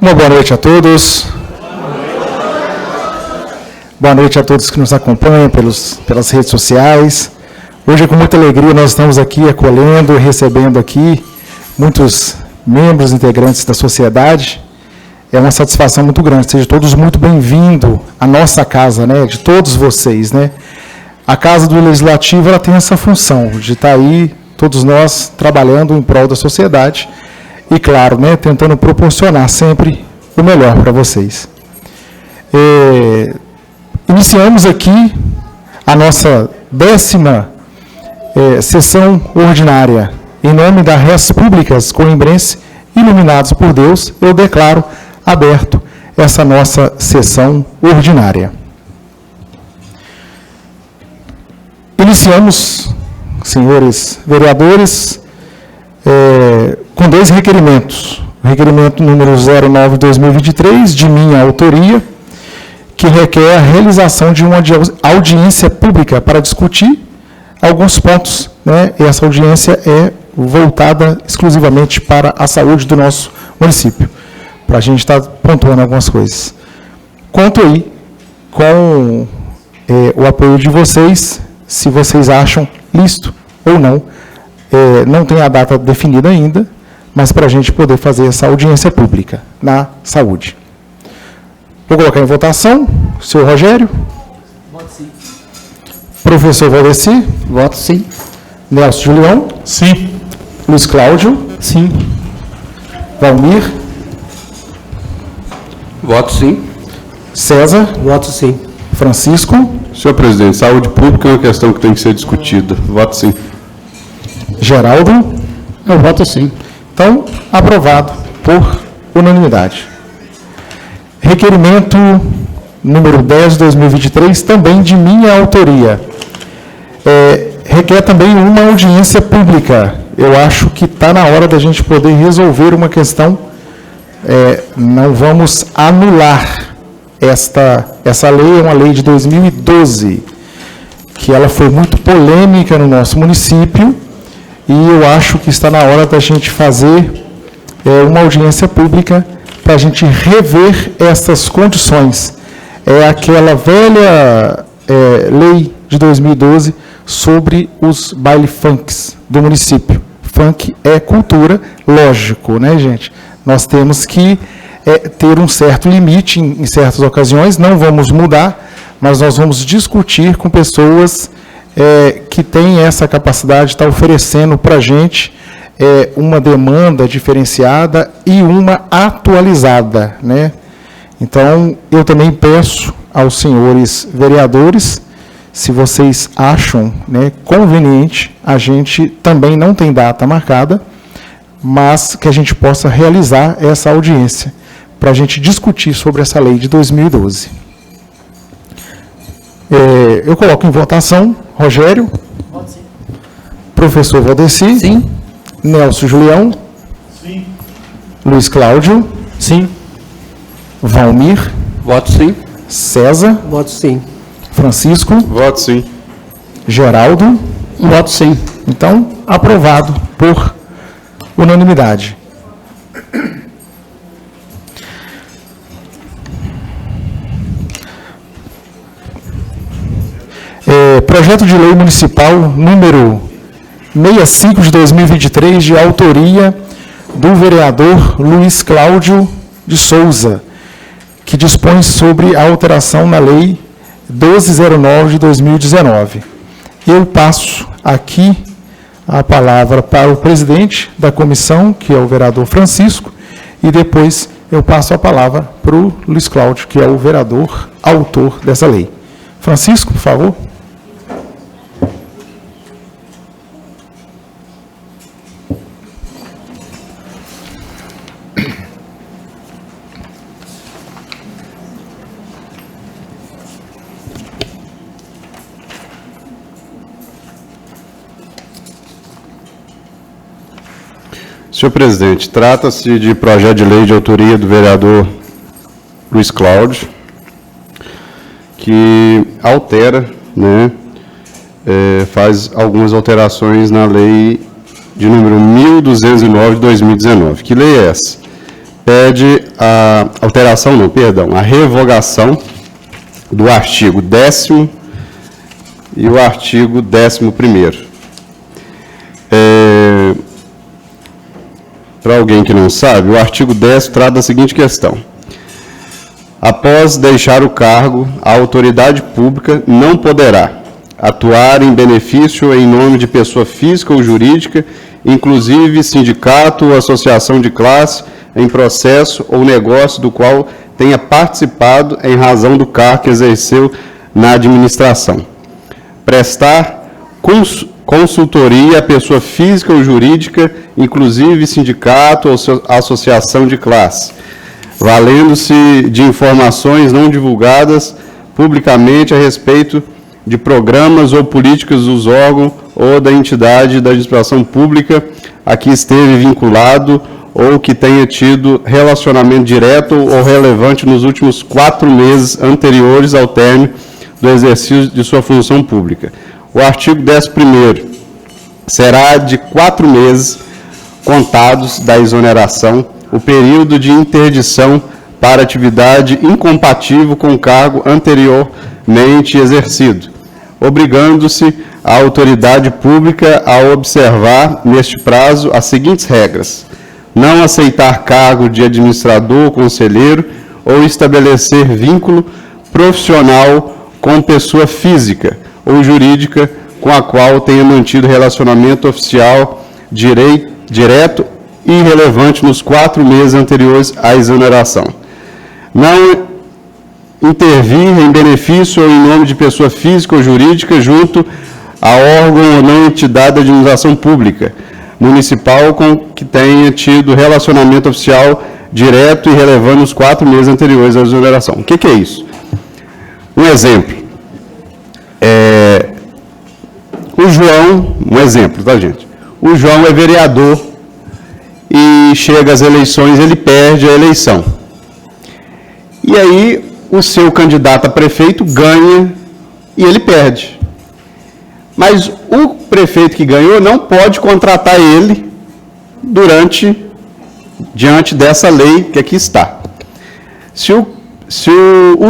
Uma boa noite a todos. Boa noite a todos que nos acompanham pelas redes sociais. Hoje é com muita alegria nós estamos aqui acolhendo e recebendo aqui muitos membros integrantes da sociedade. É uma satisfação muito grande. Sejam todos muito bem-vindos à nossa casa, né? De todos vocês, né? A Casa do Legislativo, ela tem essa função de estar aí, todos nós, trabalhando em prol da sociedade e, claro, né, tentando proporcionar sempre o melhor para vocês. Iniciamos aqui a nossa 10ª sessão ordinária. Em nome da Res Públicas Coimbrense, iluminados por Deus, eu declaro aberto essa nossa sessão ordinária. Iniciamos, senhores vereadores, com 2 requerimentos. O requerimento número 09/2023, de minha autoria, que requer a realização de uma audiência pública para discutir alguns pontos, né? E essa audiência é voltada exclusivamente para a saúde do nosso município, para a gente estar pontuando algumas coisas. Conto aí com o apoio de vocês, se vocês acham lícito ou não. Não tem a data definida ainda, mas para a gente poder fazer essa audiência pública na saúde. Vou colocar em votação. Senhor Rogério? Voto sim. Professor Valdeci? Voto sim. Nelson Julião? Sim. Luiz Cláudio? Sim. Valmir? Voto sim. César? Voto sim. Francisco? Senhor presidente, saúde pública é uma questão que tem que ser discutida. Voto sim. Geraldo? Eu voto sim. Então, aprovado por unanimidade. Requerimento número 10/2023, também de minha autoria. Requer também uma audiência pública. Eu acho que está na hora da gente poder resolver uma questão. Não vamos anular essa lei, é uma lei de 2012, que ela foi muito polêmica no nosso município, e eu acho que está na hora da gente fazer uma audiência pública para a gente rever essas condições. É aquela velha lei de 2012 sobre os baile funks do município. Funk é cultura, lógico, né, gente? Nós temos que ter um certo limite em certas ocasiões, não vamos mudar, mas nós vamos discutir com pessoas que têm essa capacidade de estar oferecendo para a gente uma demanda diferenciada e uma atualizada, né? Então, eu também peço aos senhores vereadores, se vocês acham, né, conveniente, a gente também não tem data marcada, mas que a gente possa realizar essa audiência, para a gente discutir sobre essa lei de 2012. Eu coloco em votação, Rogério. Voto sim. Professor Valdeci. Sim. Nelson Julião. Sim. Luiz Cláudio. Sim. Valmir. Voto sim. César. Voto sim. Francisco. Voto sim. Geraldo. Voto sim. Então, aprovado por unanimidade. Projeto de lei municipal número 65 de 2023, de autoria do vereador Luiz Cláudio de Souza, que dispõe sobre a alteração na lei 1209 de 2019. Eu passo aqui a palavra para o presidente da comissão, que é o vereador Francisco, e depois eu passo a palavra para o Luiz Cláudio, que é o vereador autor dessa lei. Francisco, por favor. Senhor presidente, trata-se de projeto de lei de autoria do vereador Luiz Cláudio, que altera, né, faz algumas alterações na lei de número 1209 de 2019. Que lei é essa? pede a alteração, não, perdão, a revogação do artigo 10º e o artigo 11º. Para alguém que não sabe, o artigo 10 trata da seguinte questão: após deixar o cargo, a autoridade pública não poderá atuar em benefício ou em nome de pessoa física ou jurídica, inclusive sindicato ou associação de classe, em processo ou negócio do qual tenha participado em razão do cargo que exerceu na administração. Prestar consultoria à pessoa física ou jurídica, inclusive sindicato ou associação de classe, valendo-se de informações não divulgadas publicamente a respeito de programas ou políticas dos órgãos ou da entidade da administração pública a que esteve vinculado ou que tenha tido relacionamento direto ou relevante nos últimos 4 meses anteriores ao término do exercício de sua função pública. O artigo 11º será de 4 meses contados da exoneração, o período de interdição para atividade incompatível com o cargo anteriormente exercido, obrigando-se a autoridade pública a observar, neste prazo, as seguintes regras: não aceitar cargo de administrador ou conselheiro ou estabelecer vínculo profissional com pessoa física ou jurídica com a qual tenha mantido relacionamento oficial direto e relevante nos 4 meses anteriores à exoneração. Não intervir em benefício ou em nome de pessoa física ou jurídica junto a órgão ou não entidade da administração pública municipal com que tenha tido relacionamento oficial direto e relevante nos 4 meses anteriores à exoneração. O que é isso? Um exemplo. O João, um exemplo, tá, gente? O João é vereador e chega às eleições, ele perde a eleição. E aí, o seu candidato a prefeito ganha e ele perde. Mas o prefeito que ganhou não pode contratar ele diante dessa lei que aqui está. Se o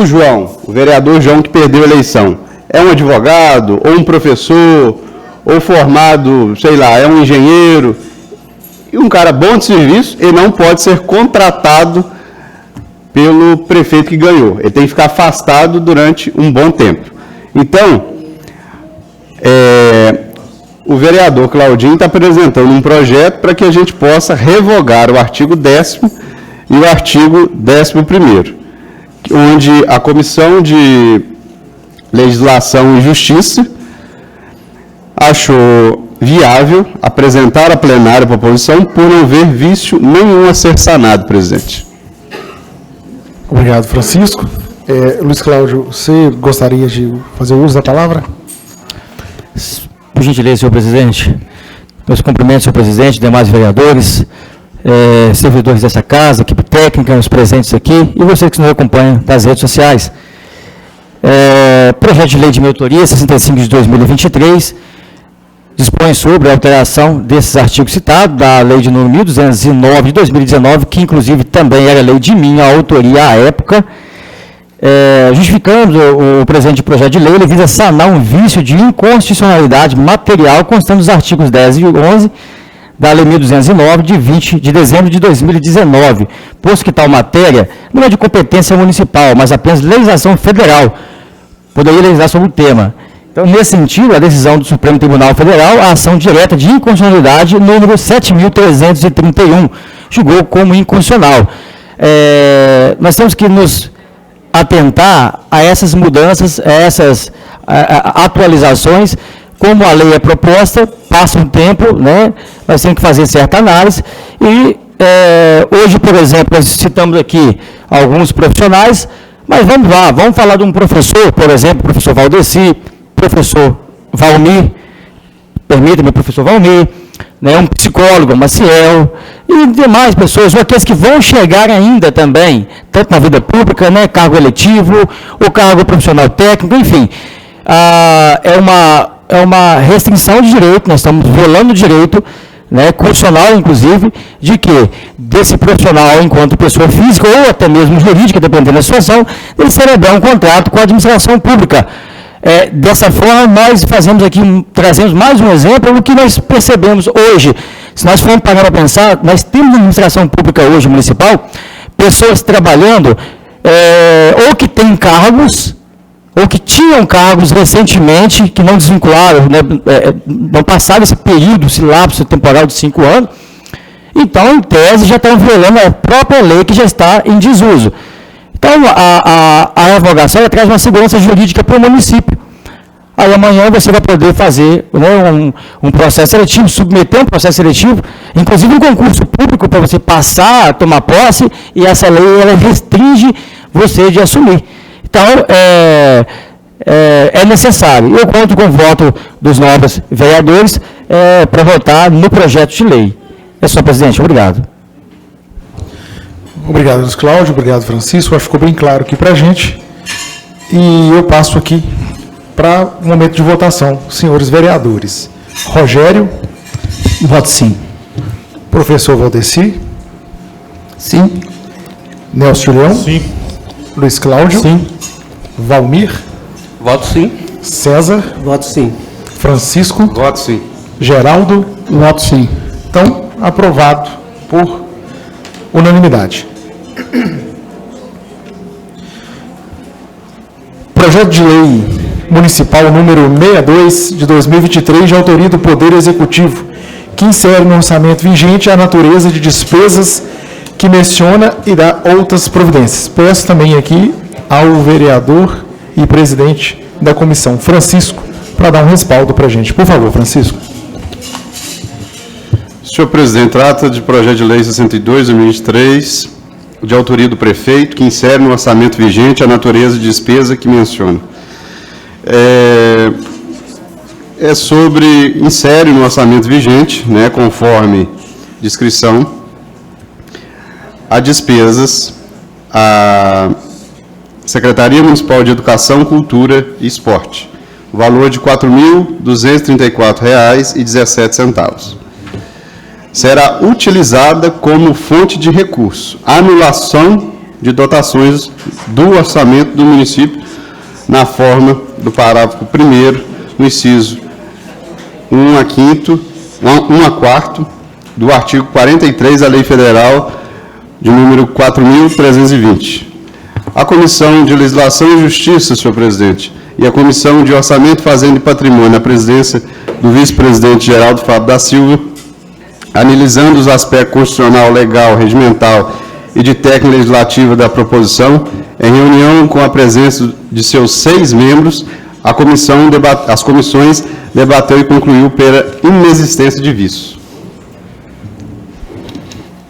João, o vereador João que perdeu a eleição, é um advogado, ou um professor, ou formado, sei lá, é um engenheiro, e um cara bom de serviço, ele não pode ser contratado pelo prefeito que ganhou. Ele tem que ficar afastado durante um bom tempo. Então, o vereador Claudinho está apresentando um projeto para que a gente possa revogar o artigo 10º e o artigo 11º, onde a Comissão de Legislação e Justiça achou viável apresentar a plenária a proposição por não ver vício nenhum a ser sanado, presidente. Obrigado, Francisco. Luiz Cláudio, você gostaria de fazer uso da palavra? Por gentileza, senhor presidente. Meus cumprimentos, senhor presidente, demais vereadores, servidores dessa casa, equipe técnica, os presentes aqui, e você que nos acompanha das redes sociais. Projeto de Lei de Minha Autoria, 65 de 2023, dispõe sobre a alteração desses artigos citados, da Lei de número 1209 de 2019, que inclusive também era lei de minha autoria à época. Justificando o presente projeto de lei, ele visa sanar um vício de inconstitucionalidade material constando dos artigos 10 e 11 da Lei 1209, de 20 de dezembro de 2019, posto que tal matéria não é de competência municipal, mas apenas legislação federal, poderia legislar sobre o tema. Então, nesse sentido, a decisão do Supremo Tribunal Federal, a ação direta de inconstitucionalidade número 7.331, julgou como inconstitucional. Nós temos que nos atentar a essas mudanças, a essas atualizações. Como a lei é proposta, passa um tempo, né, nós temos que fazer certa análise, e hoje, por exemplo, nós citamos aqui alguns profissionais, mas vamos lá, vamos falar de um professor, por exemplo, professor Valdeci, professor Valmir, permita-me, professor Valmir, né, um psicólogo, Maciel, e demais pessoas, ou aqueles que vão chegar ainda também, tanto na vida pública, né, cargo eletivo, ou cargo profissional técnico, enfim, é uma restrição de direito, nós estamos violando o direito né, condicional, inclusive, de que desse profissional, enquanto pessoa física ou até mesmo jurídica, dependendo da situação, ele celebrar um contrato com a administração pública. Dessa forma, nós trazemos mais um exemplo do que nós percebemos hoje. Se nós formos parar para pensar, nós temos na administração pública hoje municipal pessoas trabalhando ou que têm cargos, ou que tinham cargos recentemente, que não desvincularam, né, não passaram esse período, esse lapso temporal de 5 anos, então, em tese, já estão violando a própria lei que já está em desuso. Então, a revogação ela traz uma segurança jurídica para o município. Aí, amanhã, você vai poder fazer, né, um processo seletivo, submeter um processo seletivo, inclusive um concurso público para você passar, tomar posse, e essa lei ela restringe você de assumir. Então, é necessário. Eu conto com o voto dos nobres vereadores para votar no projeto de lei. É só, presidente. Obrigado. Obrigado, Luiz Cláudio. Obrigado, Francisco. Acho que ficou bem claro aqui para a gente. E eu passo aqui para o momento de votação. Senhores vereadores. Rogério. Voto sim. Professor Valdeci. Sim. Nelson Julião. Sim. Luiz Cláudio. Sim. Valmir. Voto sim. César. Voto sim. Francisco. Voto sim. Geraldo. Voto sim. Então, aprovado por unanimidade. Projeto de Lei Municipal número 62 de 2023, de autoria do Poder Executivo, que insere no orçamento vigente a natureza de despesas que menciona e dá outras providências. Peço também aqui ao vereador e presidente da comissão, Francisco, para dar um respaldo para a gente. Por favor, Francisco. Senhor presidente, trata de projeto de lei 62 de 2023, de autoria do prefeito, que insere no orçamento vigente a natureza de despesa que menciona. Insere no orçamento vigente, né, conforme descrição, a despesas, a Secretaria Municipal de Educação, Cultura e Esporte, o valor de R$ 4.234,17. Será utilizada como fonte de recurso, anulação de dotações do orçamento do município, na forma do parágrafo 1º, no inciso 1 a 4 do artigo 43 da Lei Federal de número 4.320. A Comissão de Legislação e Justiça, senhor presidente, e a Comissão de Orçamento, Fazenda e Patrimônio, na presidência do vice-presidente Geraldo Fábio da Silva, analisando os aspectos constitucional, legal, regimental e de técnica legislativa da proposição, em reunião com a presença de seus 6 membros, as comissões debateu e concluiu pela inexistência de vício.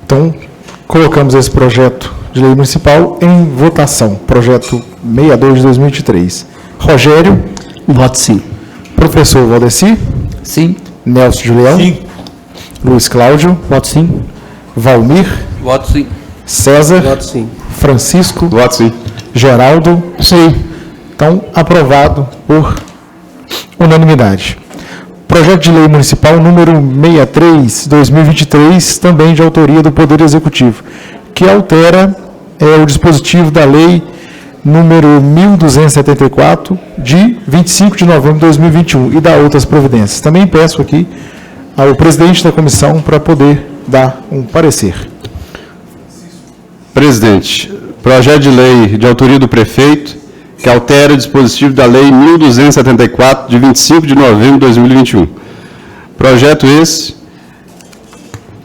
Então, colocamos esse projeto de lei municipal em votação. Projeto 62 de 2023. Rogério. Voto sim. Professor Valdeci. Sim. Nelson Julião. Sim. Luiz Cláudio. Voto sim. Valmir. Voto sim. César. Voto sim. Francisco. Voto sim. Geraldo. Sim. Então, aprovado por unanimidade. Projeto de lei municipal número 63, 2023, também de autoria do Poder Executivo, que altera o dispositivo da lei número 1.274, de 25 de novembro de 2021, e dá outras providências. Também peço aqui ao presidente da comissão para poder dar um parecer. Presidente, projeto de lei de autoria do prefeito, que altera o dispositivo da Lei 1.274, de 25 de novembro de 2021. Projeto esse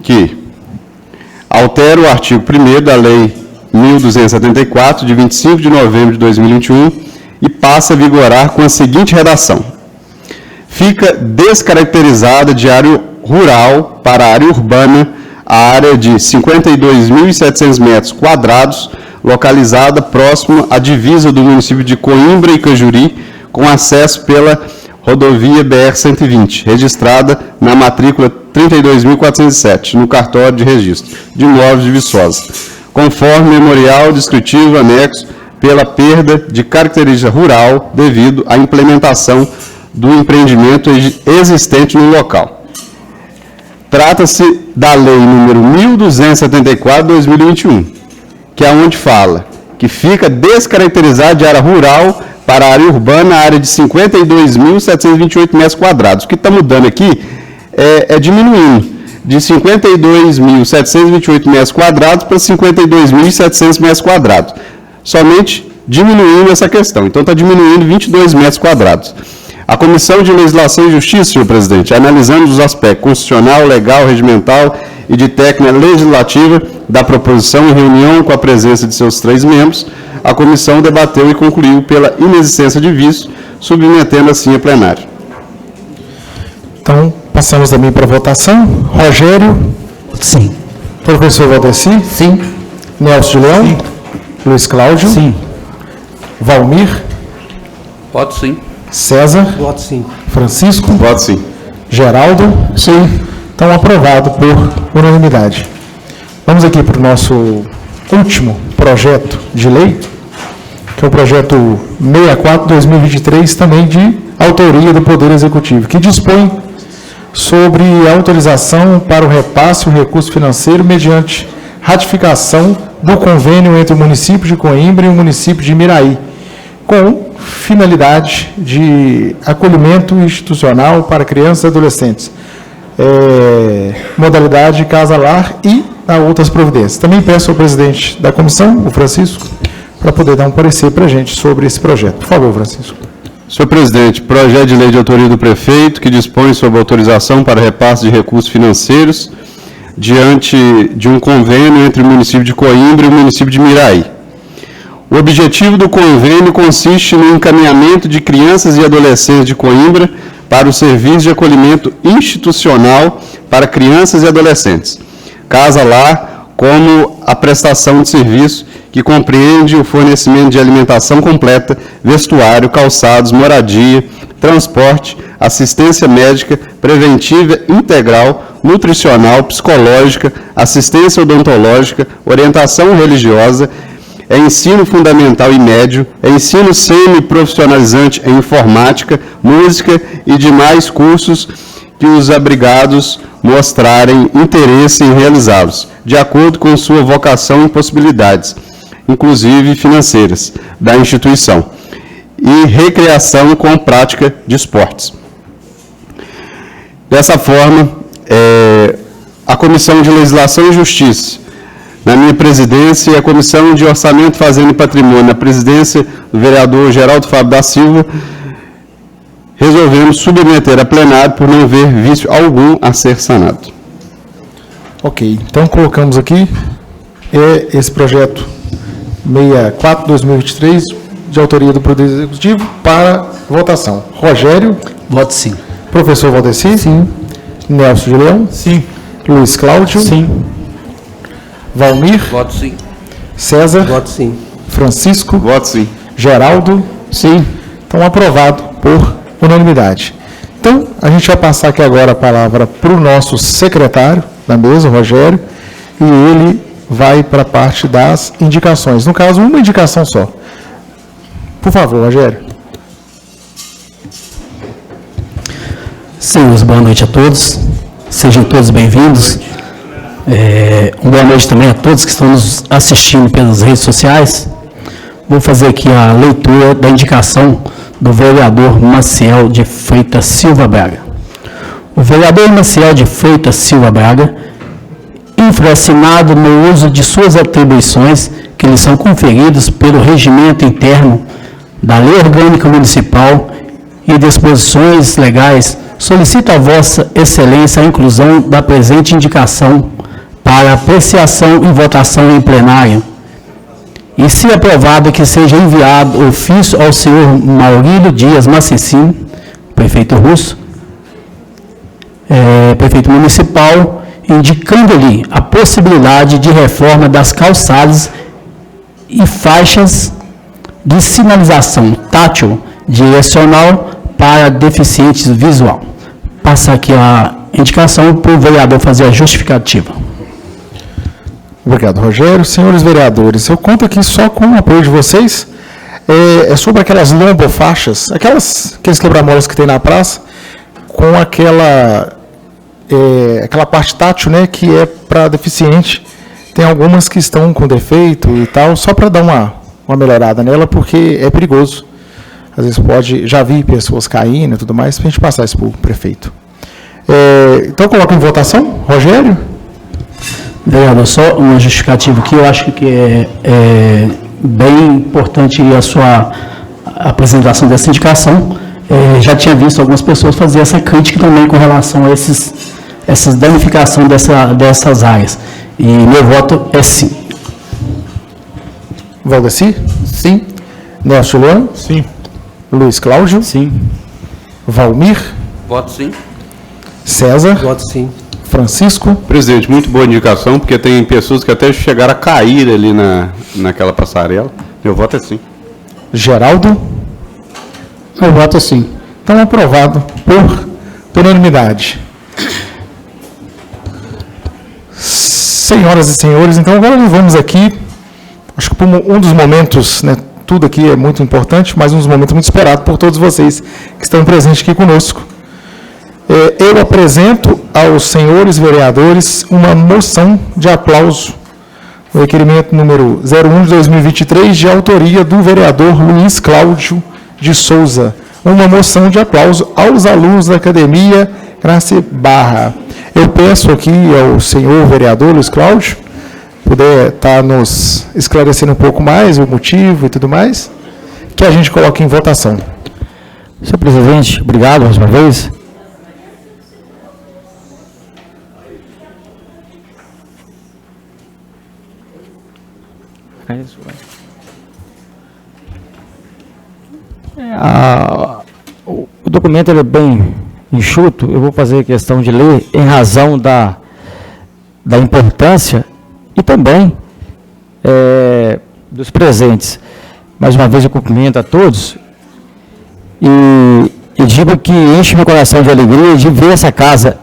que altera o artigo 1º da Lei 1.274, de 25 de novembro de 2021, e passa a vigorar com a seguinte redação. Fica descaracterizada de área rural para a área urbana a área de 52.700 metros quadrados, localizada próximo à divisa do município de Coimbra e Cajuri, com acesso pela rodovia BR-120, registrada na matrícula 32.407, no cartório de registro de imóveis de Viçosa, conforme memorial descritivo anexo pela perda de característica rural devido à implementação do empreendimento existente no local. Trata-se da Lei número 1274/2021, que é onde fala que fica descaracterizado de área rural para a área urbana, a área de 52.728 metros quadrados. O que está mudando aqui é diminuindo de 52.728 metros quadrados para 52.700 metros quadrados. Somente diminuindo essa questão. Então, está diminuindo 22 metros quadrados. A Comissão de Legislação e Justiça, senhor presidente, analisando os aspectos constitucional, legal, regimental e de técnica legislativa da proposição em reunião com a presença de seus 3 membros, a comissão debateu e concluiu pela inexistência de vício, submetendo assim a plenário. Então, passamos também para a votação. Rogério. Sim. Professor Valdeci. Sim. Nelson de Leão. Luiz Cláudio. Sim. Valmir. Voto sim. César. Voto sim. Francisco. Voto sim. Geraldo. Sim. Então, aprovado por unanimidade. Vamos aqui para o nosso último projeto de lei, que é o projeto 64/2023, também de autoria do Poder Executivo, que dispõe sobre a autorização para o repasse do recurso financeiro mediante ratificação do convênio entre o município de Coimbra e o município de Miraí, com finalidade de acolhimento institucional para crianças e adolescentes, modalidade casa-lar e a outras providências. Também peço ao presidente da comissão, o Francisco, para poder dar um parecer para a gente sobre esse projeto. Por favor, Francisco. Senhor presidente, projeto de lei de autoria do prefeito que dispõe sobre autorização para repasse de recursos financeiros diante de um convênio entre o município de Coimbra e o município de Miraí. O objetivo do convênio consiste no encaminhamento de crianças e adolescentes de Coimbra para o serviço de acolhimento institucional para crianças e adolescentes, casa-lar, como a prestação de serviço que compreende o fornecimento de alimentação completa, vestuário, calçados, moradia, transporte, assistência médica, preventiva integral, nutricional, psicológica, assistência odontológica, orientação religiosa, ensino fundamental e médio, ensino semi-profissionalizante em informática, música e demais cursos que os abrigados mostrarem interesse em realizá-los, de acordo com sua vocação e possibilidades, inclusive financeiras, da instituição, e recreação com prática de esportes. Dessa forma, a Comissão de Legislação e Justiça, na minha presidência, e a Comissão de Orçamento, Fazenda e Patrimônio, na presidência do vereador Geraldo Fábio da Silva, resolvemos submeter a plenário por não haver vício algum a ser sanado. Ok, então colocamos aqui esse projeto 64/2023, de autoria do Poder Executivo, para votação. Rogério. Voto sim. Professor Valdeci. Sim. Nelson de Leão. Sim. Luiz Cláudio. Sim. Valmir. Voto sim. César. Voto sim. Francisco. Voto sim. Geraldo. Sim. Então, aprovado por unanimidade. Então, a gente vai passar aqui agora a palavra para o nosso secretário da mesa, o Rogério, e ele vai para a parte das indicações. No caso, uma indicação só. Por favor, Rogério. Senhores, boa noite a todos. Sejam todos bem-vindos. Uma boa noite também a todos que estão nos assistindo pelas redes sociais. Vou fazer aqui a leitura da indicação do vereador Maciel de Freitas Silva Braga. O vereador Maciel de Freitas Silva Braga, infracionado no uso de suas atribuições que lhe são conferidas pelo regimento interno da Lei Orgânica Municipal e disposições legais, solicito a Vossa Excelência a inclusão da presente indicação para apreciação e votação em plenário, e, se aprovado, que seja enviado ofício ao senhor Maurílio Dias Macecim, prefeito Russo, prefeito municipal, indicando-lhe a possibilidade de reforma das calçadas e faixas de sinalização tátil direcional para deficientes visual. Passa aqui a indicação para o vereador fazer a justificativa. Obrigado, Rogério. Senhores vereadores, eu conto aqui só com o apoio de vocês. É sobre aquelas lombofaixas, aqueles quebra-molas que tem na praça, com aquela aquela parte tátil, né, que é para deficiente. Tem algumas que estão com defeito e tal, só para dar uma melhorada nela, porque é perigoso. Às vezes já vi pessoas caindo e tudo mais, para a gente passar isso para o prefeito. Então, coloca em votação, Rogério. Vereador, só uma justificativa aqui, eu acho que é bem importante a sua apresentação dessa indicação. Já tinha visto algumas pessoas fazer essa crítica também com relação a essas danificação dessas áreas. E meu voto é sim. Valdeci? Sim. Nelson Luan? Sim. Luiz Cláudio? Sim. Valmir? Voto sim. César? Voto sim. Francisco? Presidente, muito boa indicação, porque tem pessoas que até chegaram a cair ali naquela passarela. Meu voto é sim. Geraldo? Meu voto é sim. Então, aprovado por unanimidade. Senhoras e senhores, então agora nós vamos aqui, acho que por um dos momentos, né, tudo aqui é muito importante, mas um dos momentos muito esperados por todos vocês que estão presentes aqui conosco. Eu apresento aos senhores vereadores uma moção de aplauso, o requerimento número 01 de 2023, de autoria do vereador Luiz Cláudio de Souza. Uma moção de aplauso aos alunos da Academia Graça Barra. Eu peço aqui ao senhor vereador Luiz Cláudio, puder estar nos esclarecendo um pouco mais o motivo e tudo mais, que a gente coloque em votação. Senhor presidente, obrigado mais uma vez. O documento ele é bem enxuto, eu vou fazer questão de ler em razão da importância e também dos presentes. Mais uma vez eu cumprimento a todos e digo que enche meu coração de alegria de ver essa casa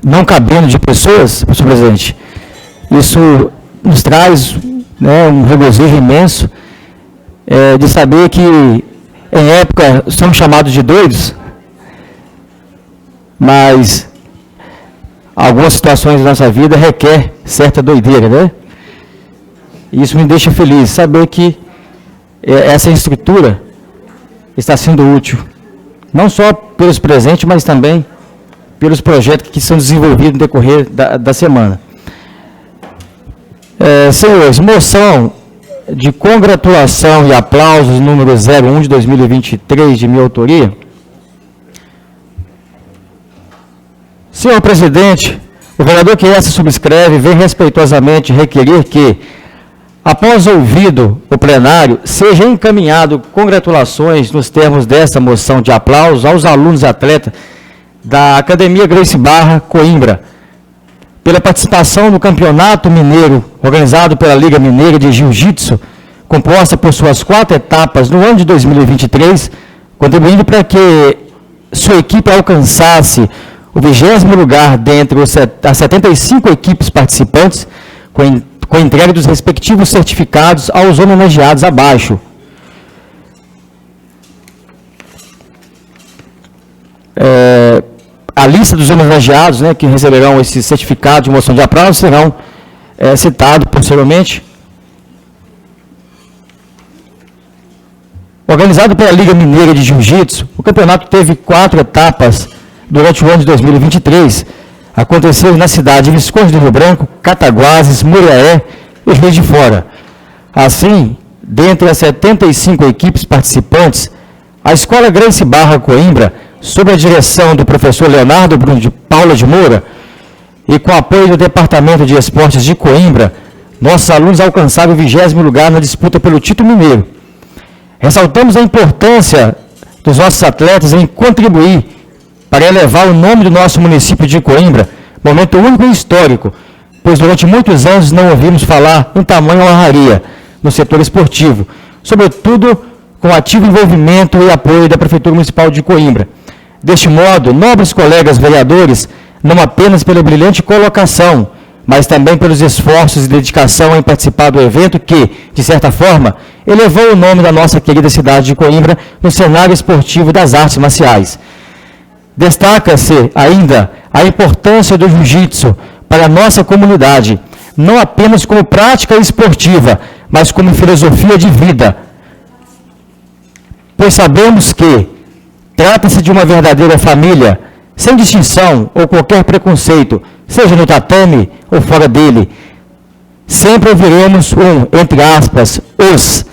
não cabendo de pessoas, senhor presidente. Isso nos traz, né, um regozijo imenso de saber que em época somos chamados de doidos, mas algumas situações da nossa vida requer certa doideira, né? E isso me deixa feliz, saber que essa estrutura está sendo útil, não só pelos presentes, mas também pelos projetos que são desenvolvidos no decorrer da semana. Senhores, moção de congratulação e aplausos número 01 de 2023, de minha autoria. Senhor presidente, o vereador que essa subscreve vem respeitosamente requerer que, após ouvido o plenário, seja encaminhado congratulações nos termos dessa moção de aplausos aos alunos e atletas da Academia Grace Barra, Coimbra, pela participação no Campeonato Mineiro, organizado pela Liga Mineira de Jiu-Jitsu, composta por suas 4 etapas no ano de 2023, contribuindo para que sua equipe alcançasse o 20º lugar dentre as 75 equipes participantes, com a entrega dos respectivos certificados aos homenageados abaixo. A lista dos homenageados, né, que receberão esse certificado de moção de aplauso serão citados posteriormente. Organizado pela Liga Mineira de Jiu-Jitsu, o campeonato teve 4 etapas durante o ano de 2023. Aconteceu na cidade de Visconde do Rio Branco, Cataguases, Muriaé e Juiz de Fora. Assim, dentre as 75 equipes participantes, a Escola Grace Barra Coimbra, sob a direção do professor Leonardo Bruno de Paula de Moura e com apoio do Departamento de Esportes de Coimbra, nossos alunos alcançaram o 20º lugar na disputa pelo título mineiro. Ressaltamos a importância dos nossos atletas em contribuir para elevar o nome do nosso município de Coimbra, momento único e histórico, pois durante muitos anos não ouvimos falar em tamanha honraria no setor esportivo, sobretudo com ativo envolvimento e apoio da Prefeitura Municipal de Coimbra. Deste modo, nobres colegas vereadores, não apenas pela brilhante colocação, mas também pelos esforços e dedicação em participar do evento que, de certa forma, elevou o nome da nossa querida cidade de Coimbra no cenário esportivo das artes marciais. Destaca-se ainda a importância do jiu-jitsu para a nossa comunidade, não apenas como prática esportiva, mas como filosofia de vida. Pois sabemos que trata-se de uma verdadeira família, sem distinção ou qualquer preconceito, seja no tatame ou fora dele. Sempre ouviremos entre aspas, os,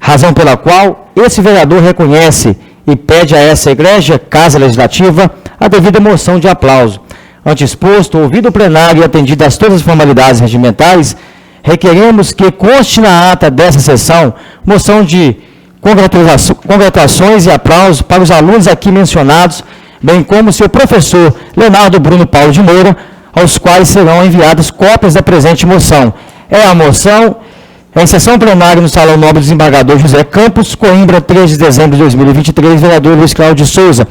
razão pela qual esse vereador reconhece e pede a essa Igreja, Casa Legislativa, a devida moção de aplauso. Ante exposto, ouvido o plenário e atendidas todas as formalidades regimentais, requeremos que conste na ata dessa sessão moção de congratulações e aplausos para os alunos aqui mencionados, bem como seu professor Leonardo Bruno Paulo de Moura, aos quais serão enviadas cópias da presente moção. É a moção, em sessão plenária no Salão Nobre do Desembargador José Campos, Coimbra, 3 de dezembro de 2023, vereador Luiz Cláudio de Souza.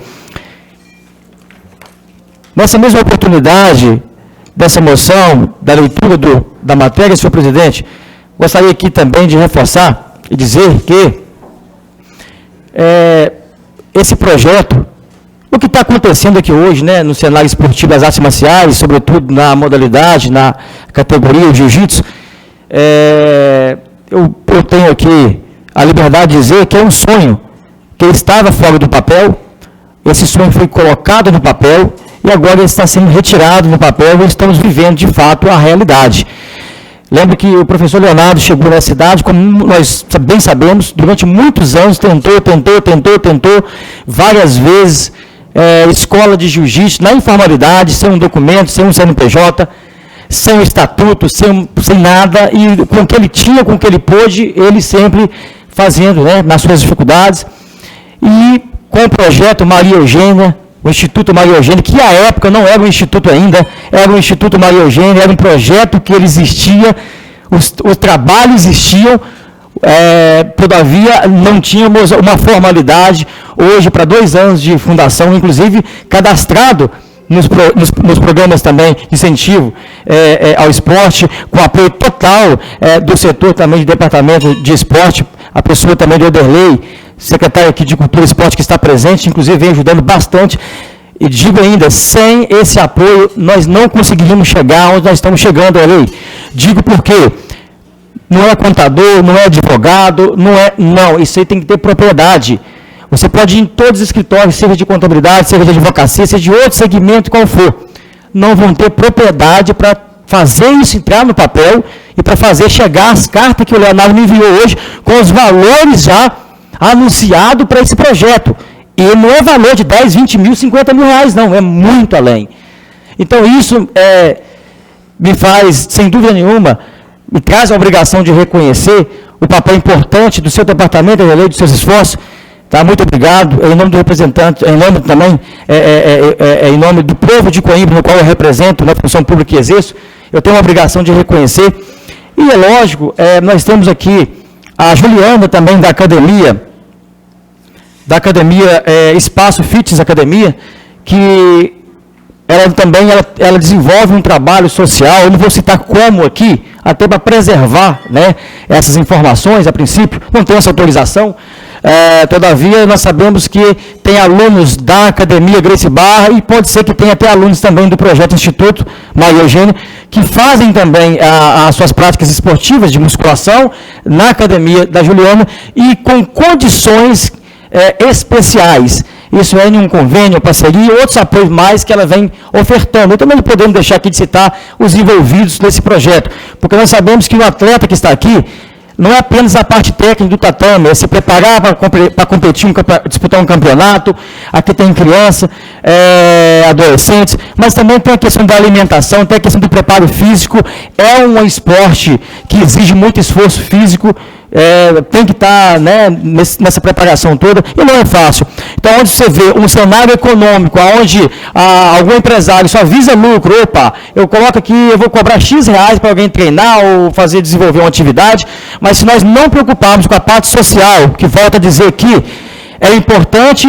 Nessa mesma oportunidade, dessa moção, da leitura da matéria, senhor presidente, gostaria aqui também de reforçar e dizer que esse projeto, o que está acontecendo aqui hoje, né, no cenário esportivo das artes marciais, sobretudo na modalidade, na categoria do jiu-jitsu, eu tenho aqui a liberdade de dizer que é um sonho que estava fora do papel, esse sonho foi colocado no papel e agora ele está sendo retirado do papel e estamos vivendo de fato a realidade. Lembro que o professor Leonardo chegou na cidade, como nós bem sabemos, durante muitos anos tentou, várias vezes, escola de jiu-jitsu, na informalidade, sem um documento, sem um CNPJ, sem um estatuto, sem nada, e com o que ele tinha, com o que ele pôde, ele sempre fazendo, né, nas suas dificuldades. E com o projeto Maria Eugênia, o Instituto Maria Eugênia, que à época não era um instituto ainda, era o Instituto Maria Eugênia, era um projeto que ele existia, os trabalhos existiam, todavia não tínhamos uma formalidade, hoje para 2 anos de fundação, inclusive cadastrado nos programas também de incentivo ao esporte, com apoio total do setor também de departamento de esporte, a pessoa também do Oderley, secretário aqui de Cultura e Esporte que está presente, inclusive vem ajudando bastante, e digo ainda, sem esse apoio nós não conseguiríamos chegar onde nós estamos chegando, Oderley. Digo porque não é contador, não é advogado, não, isso aí tem que ter propriedade. Você pode ir em todos os escritórios, seja de contabilidade, seja de advocacia, seja de outro segmento, qual for. Não vão ter propriedade para fazer isso entrar no papel e para fazer chegar as cartas que o Leonardo me enviou hoje com os valores já anunciados para esse projeto. E não é valor de 10, 20 mil, 50 mil reais, não, é muito além. Então isso me faz, sem dúvida nenhuma, me traz a obrigação de reconhecer o papel importante do seu departamento, dos seus esforços. Tá, muito obrigado, em nome do representante, em nome também, em nome do povo de Coimbra, no qual eu represento, na função pública que exerço, eu tenho a obrigação de reconhecer. E é lógico, nós temos aqui a Juliana também da academia Espaço Fitness Academia, que ela desenvolve um trabalho social, eu não vou citar como aqui, até para preservar, né, essas informações, a princípio, não tem essa autorização. Todavia, nós sabemos que tem alunos da Academia Grace Barra e pode ser que tenha até alunos também do projeto Instituto Maria Eugênia, que fazem também as suas práticas esportivas de musculação na Academia da Juliana e com condições especiais. Isso é em um convênio, parceria e outros apoios mais que ela vem ofertando. E também não podemos deixar aqui de citar os envolvidos nesse projeto, porque nós sabemos que o atleta que está aqui não é apenas a parte técnica do tatame, é se preparar para competir, disputar um campeonato, aqui tem criança, adolescentes, mas também tem a questão da alimentação, tem a questão do preparo físico, é um esporte que exige muito esforço físico, tem que estar, né, nessa preparação toda, e não é fácil. Então, onde você vê um cenário econômico, onde algum empresário só visa lucro, eu coloco aqui, eu vou cobrar X reais para alguém treinar ou desenvolver uma atividade, mas se nós não preocuparmos com a parte social, que volta a dizer que é importante,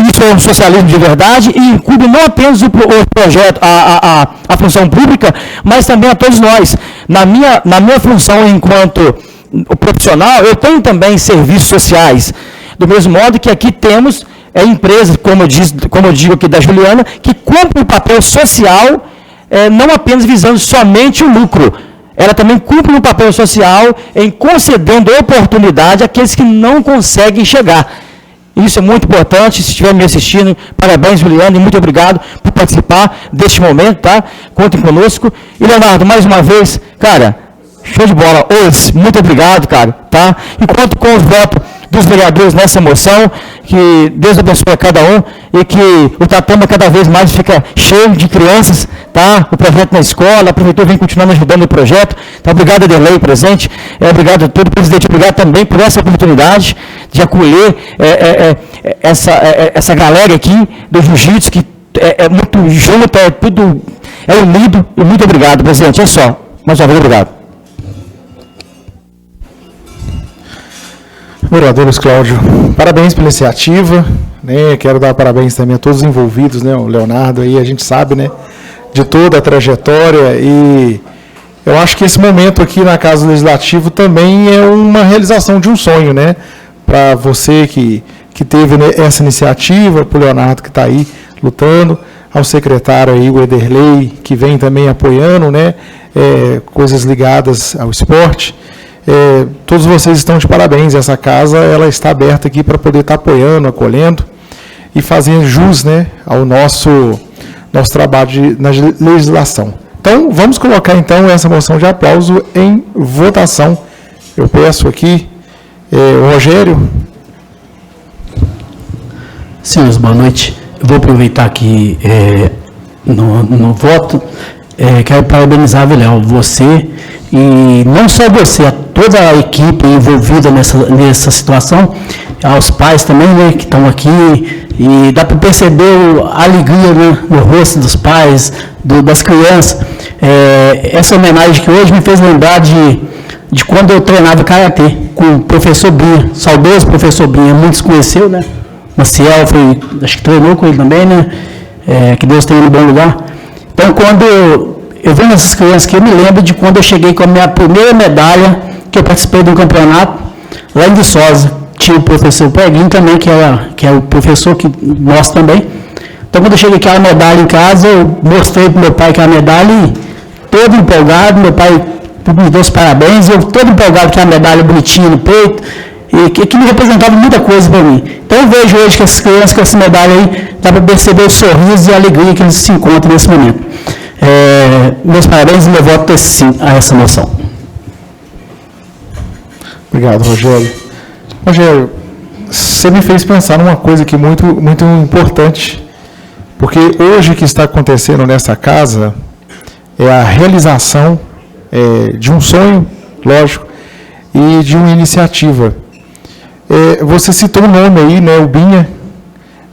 isso é um socialismo de verdade, e inclui não apenas o projeto, a função pública, mas também a todos nós. Na minha função enquanto profissional, eu tenho também serviços sociais, do mesmo modo que aqui temos empresas, como eu digo aqui da Juliana, que cumprem o papel social, não apenas visando somente o lucro. Ela também cumpre um papel social em concedendo oportunidade àqueles que não conseguem chegar. Isso é muito importante. Se estiver me assistindo, parabéns, Juliana, e muito obrigado por participar deste momento, tá? Contem conosco. E, Leonardo, mais uma vez, cara, show de bola. Hoje, muito obrigado, cara, tá? E conto com os votos dos vereadores nessa moção, que Deus abençoe a cada um e que o Tatama cada vez mais fica cheio de crianças, tá? O projeto na escola, a prefeitura vem continuando ajudando o projeto, tá? Obrigado, Adelei, presente, obrigado a todo, presidente, obrigado também por essa oportunidade de acolher essa galera aqui do jiu-jitsu, que é muito junto, é unido, e muito obrigado, presidente, é só, mais uma vez, obrigado. Vereadores Cláudio, parabéns pela iniciativa, né? Quero dar parabéns também a todos os envolvidos, né? O Leonardo aí, a gente sabe, né? De toda a trajetória, e eu acho que esse momento aqui na Casa Legislativa também é uma realização de um sonho, né? Para você que teve, né, essa iniciativa, para o Leonardo que está aí lutando, ao secretário aí, o Ederlei, que vem também apoiando, né? Coisas ligadas ao esporte. Todos vocês estão de parabéns. Essa casa ela está aberta aqui para poder estar apoiando, acolhendo e fazendo jus, né, ao nosso trabalho na legislação. Então, vamos colocar então essa moção de aplauso em votação. Eu peço aqui, o Rogério. Senhores, boa noite. Eu vou aproveitar aqui no voto. Quero parabenizar, Viléo, você e não só você, a toda a equipe envolvida nessa situação, aos pais também, né, que estão aqui, e dá para perceber a alegria, né, no rosto dos pais, das crianças. Essa homenagem que hoje me fez lembrar de quando eu treinava karatê com o professor Binha, saudoso professor Binha, muitos conheceu, né? Maciel acho que treinou com ele também, né? Que Deus tenha no bom lugar. Então, quando eu vejo essas crianças aqui, eu me lembro de quando eu cheguei com a minha primeira medalha, que eu participei de um campeonato lá em Viçosa. Tinha o professor Peguinho também, que é o professor nosso também. Então, quando eu cheguei com aquela medalha em casa, eu mostrei para o meu pai aquela medalha e todo empolgado, meu pai me deu os parabéns, eu todo empolgado com a medalha bonitinha no peito, e que me representava muita coisa para mim. Então, eu vejo hoje que essas crianças com essa medalha aí, dá para perceber o sorriso e a alegria que eles se encontram nesse momento. Meus parabéns e meu voto é sim a essa moção. Obrigado, Rogério. Rogério, você me fez pensar numa coisa aqui muito, muito importante, porque hoje o que está acontecendo nessa casa é a realização de um sonho, lógico, e de uma iniciativa. Você citou um nome aí, né, o Binha.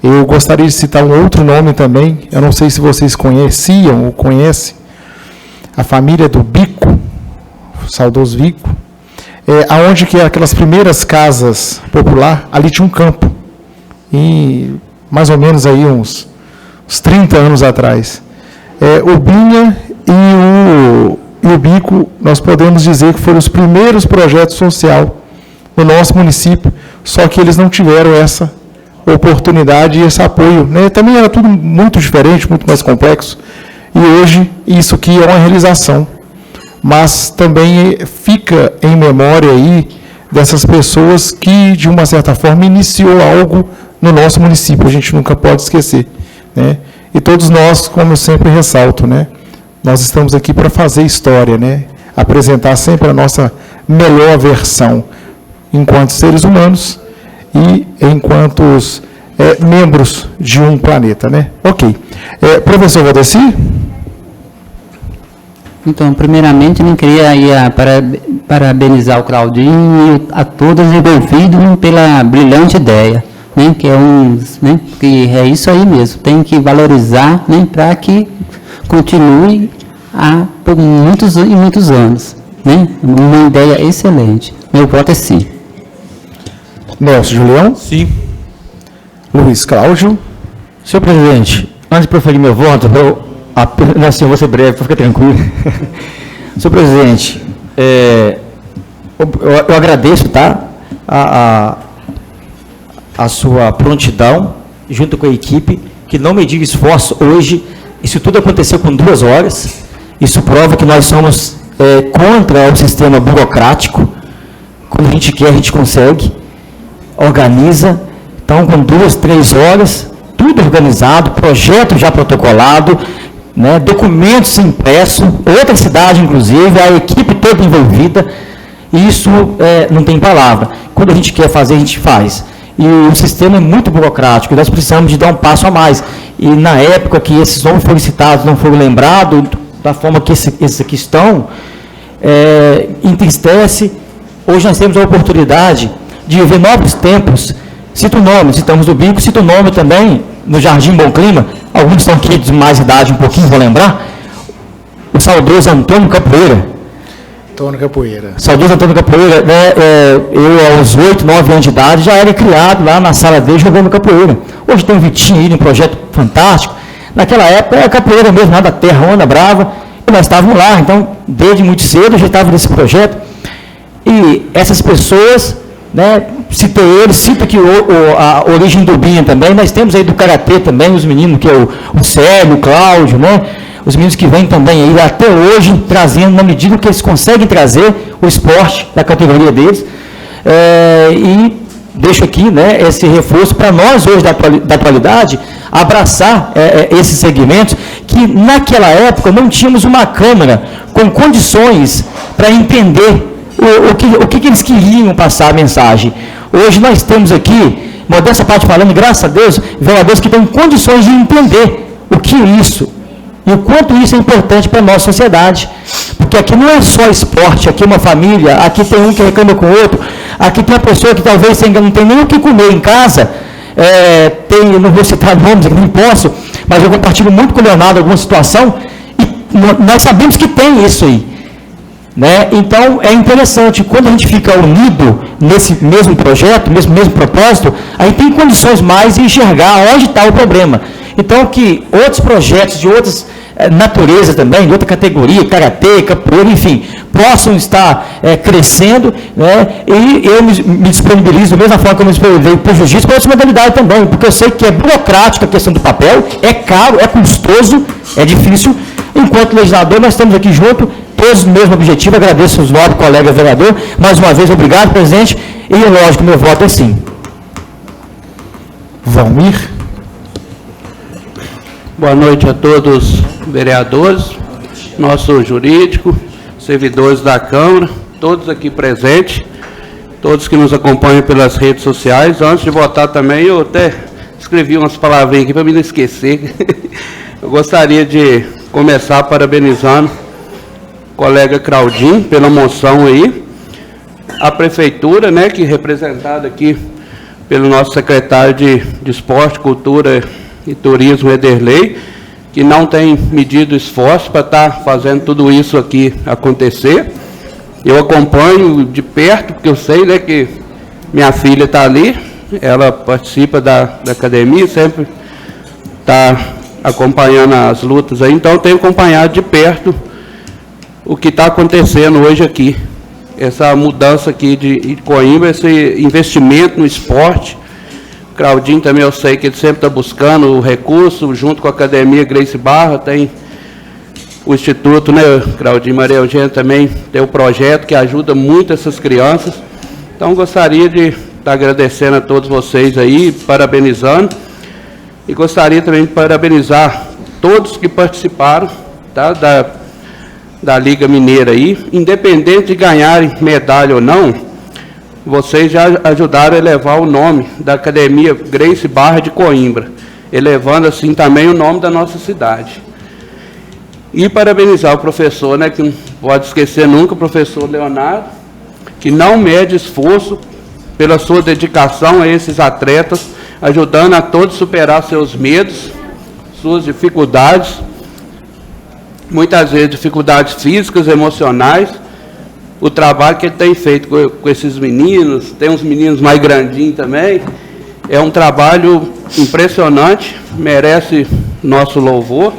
Eu gostaria de citar um outro nome também. Eu não sei se vocês conheciam ou conhecem a família do Bico, o saudoso Bico, aonde que aquelas primeiras casas popular, ali tinha um campo, e mais ou menos aí uns 30 anos atrás. O Binha e o Bico, nós podemos dizer que foram os primeiros projetos sociais no nosso município, só que eles não tiveram essa oportunidade e esse apoio, né? Também era tudo muito diferente, muito mais complexo, e hoje isso aqui é uma realização, mas também fica em memória aí dessas pessoas que, de uma certa forma, iniciou algo no nosso município, a gente nunca pode esquecer, né? E todos nós, como eu sempre ressalto, né, nós estamos aqui para fazer história, né? Apresentar sempre a nossa melhor versão, enquanto seres humanos e enquanto membros de um planeta, né? Ok. Professor Valdeci? Então, primeiramente, eu queria parabenizar o Claudinho e a todos os envolvidos pela brilhante ideia, né? Que é isso aí mesmo, tem que valorizar, né? Para que continue por muitos e muitos anos, né? Uma ideia excelente. Meu voto é sim. Nelson Julião? Sim. Luiz Cláudio? Senhor presidente, antes de proferir meu voto, eu vou ser breve, fica tranquilo. Senhor presidente, eu agradeço, tá, a sua prontidão junto com a equipe, que não mediu esforço hoje. Isso tudo aconteceu com 2 horas. Isso prova que nós somos contra o sistema burocrático. Quando a gente quer, a gente consegue. Organiza. Então, com 2, 3 horas, tudo organizado, projeto já protocolado, né, documentos impressos, outra cidade, inclusive, a equipe toda envolvida. Isso não tem palavra. Quando a gente quer fazer, a gente faz. E o sistema é muito burocrático, nós precisamos de dar um passo a mais. E na época que esses nomes foram citados, não foram lembrados, da forma que esses aqui estão, entristece. Hoje nós temos a oportunidade de viver novos tempos. Cito o nome, citamos o Bico, cito o nome também, no Jardim Bom Clima, alguns estão aqui de mais idade um pouquinho, vou lembrar, o saudoso Antônio Capoeira. Antônio Capoeira. Saudoso Antônio Capoeira, né, eu aos 8, 9 anos de idade já era criado lá na sala dele jogando capoeira. Hoje tem o Vitinho aí, um projeto fantástico. Naquela época era capoeira mesmo, lá da terra, onda brava, e nós estávamos lá, então desde muito cedo já estava nesse projeto. E essas pessoas, né, cita ele, cita que a origem do Binha também, nós temos aí do Karatê também, os meninos, que é o Célio, o Cláudio, né, os meninos que vêm também aí, até hoje, trazendo, na medida que eles conseguem trazer o esporte da categoria deles, e deixo aqui, né, esse reforço para nós hoje da atualidade, abraçar esses segmentos, que naquela época não tínhamos uma Câmara com condições para entender o que eles queriam passar a mensagem. Hoje nós temos aqui, modesta parte falando, graças a Deus, vereadores que têm condições de entender o que é isso e o quanto isso é importante para a nossa sociedade. Porque aqui não é só esporte, aqui é uma família, aqui tem um que reclama com o outro, aqui tem uma pessoa que talvez não tem nem o que comer em casa, eu não vou citar nomes, não posso, mas eu compartilho muito com o Leonardo alguma situação, e nós sabemos que tem isso aí. Né? Então, é interessante, quando a gente fica unido nesse mesmo projeto, mesmo propósito, aí tem condições mais de enxergar onde está o problema. Então, que outros projetos de outras naturezas também, de outra categoria, karatê, capoeira, enfim, possam estar crescendo, né? E eu me disponibilizo, da mesma forma que eu me disponibilizei para o jiu-jitsu, para outra modalidade também, porque eu sei que é burocrática a questão do papel, é caro, é custoso, é difícil. Enquanto legislador, nós estamos aqui juntos, todos no mesmo objetivo. Agradeço aos nobres colegas vereadores. Mais uma vez, obrigado, presidente. E, lógico, meu voto é sim. Valmir. Boa noite a todos os vereadores, nosso jurídico, servidores da Câmara, todos aqui presentes, todos que nos acompanham pelas redes sociais. Antes de votar também, eu até escrevi umas palavrinhas aqui para me não esquecer. Eu gostaria de começar parabenizando o colega Claudinho pela moção aí, a prefeitura, né, que representada aqui pelo nosso secretário de Esporte, Cultura e Turismo, Ederlei, que não tem medido esforço para estar fazendo tudo isso aqui acontecer. Eu acompanho de perto, porque eu sei, né, que minha filha está ali, ela participa da academia, sempre está acompanhando as lutas aí, então eu tenho acompanhado de perto o que está acontecendo hoje aqui, essa mudança aqui de Coimbra, esse investimento no esporte. O Claudinho também, eu sei que ele sempre está buscando o recurso, junto com a Academia Grace Barra, tem o Instituto, né, Claudinho, Maria Eugênia também tem o projeto que ajuda muito essas crianças. Então, gostaria de estar agradecendo a todos vocês aí, parabenizando, e gostaria também de parabenizar todos que participaram, tá, da Liga Mineira aí, independente de ganharem medalha ou não, vocês já ajudaram a elevar o nome da Academia Grace Barra de Coimbra, elevando assim também o nome da nossa cidade. E parabenizar o professor, né, que não pode esquecer nunca, o professor Leonardo, que não mede esforço pela sua dedicação a esses atletas, ajudando a todos a superar seus medos, suas dificuldades, muitas vezes dificuldades físicas, emocionais. O trabalho que ele tem feito com esses meninos, tem uns meninos mais grandinhos também, é um trabalho impressionante, merece nosso louvor.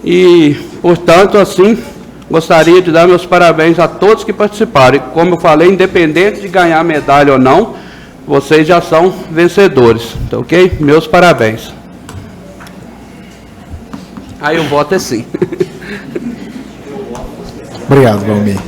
E, portanto, assim, gostaria de dar meus parabéns a todos que participaram. E, como eu falei, independente de ganhar medalha ou não, vocês já são vencedores, tá ok? Meus parabéns. Aí o voto é sim. Obrigado, Valmir.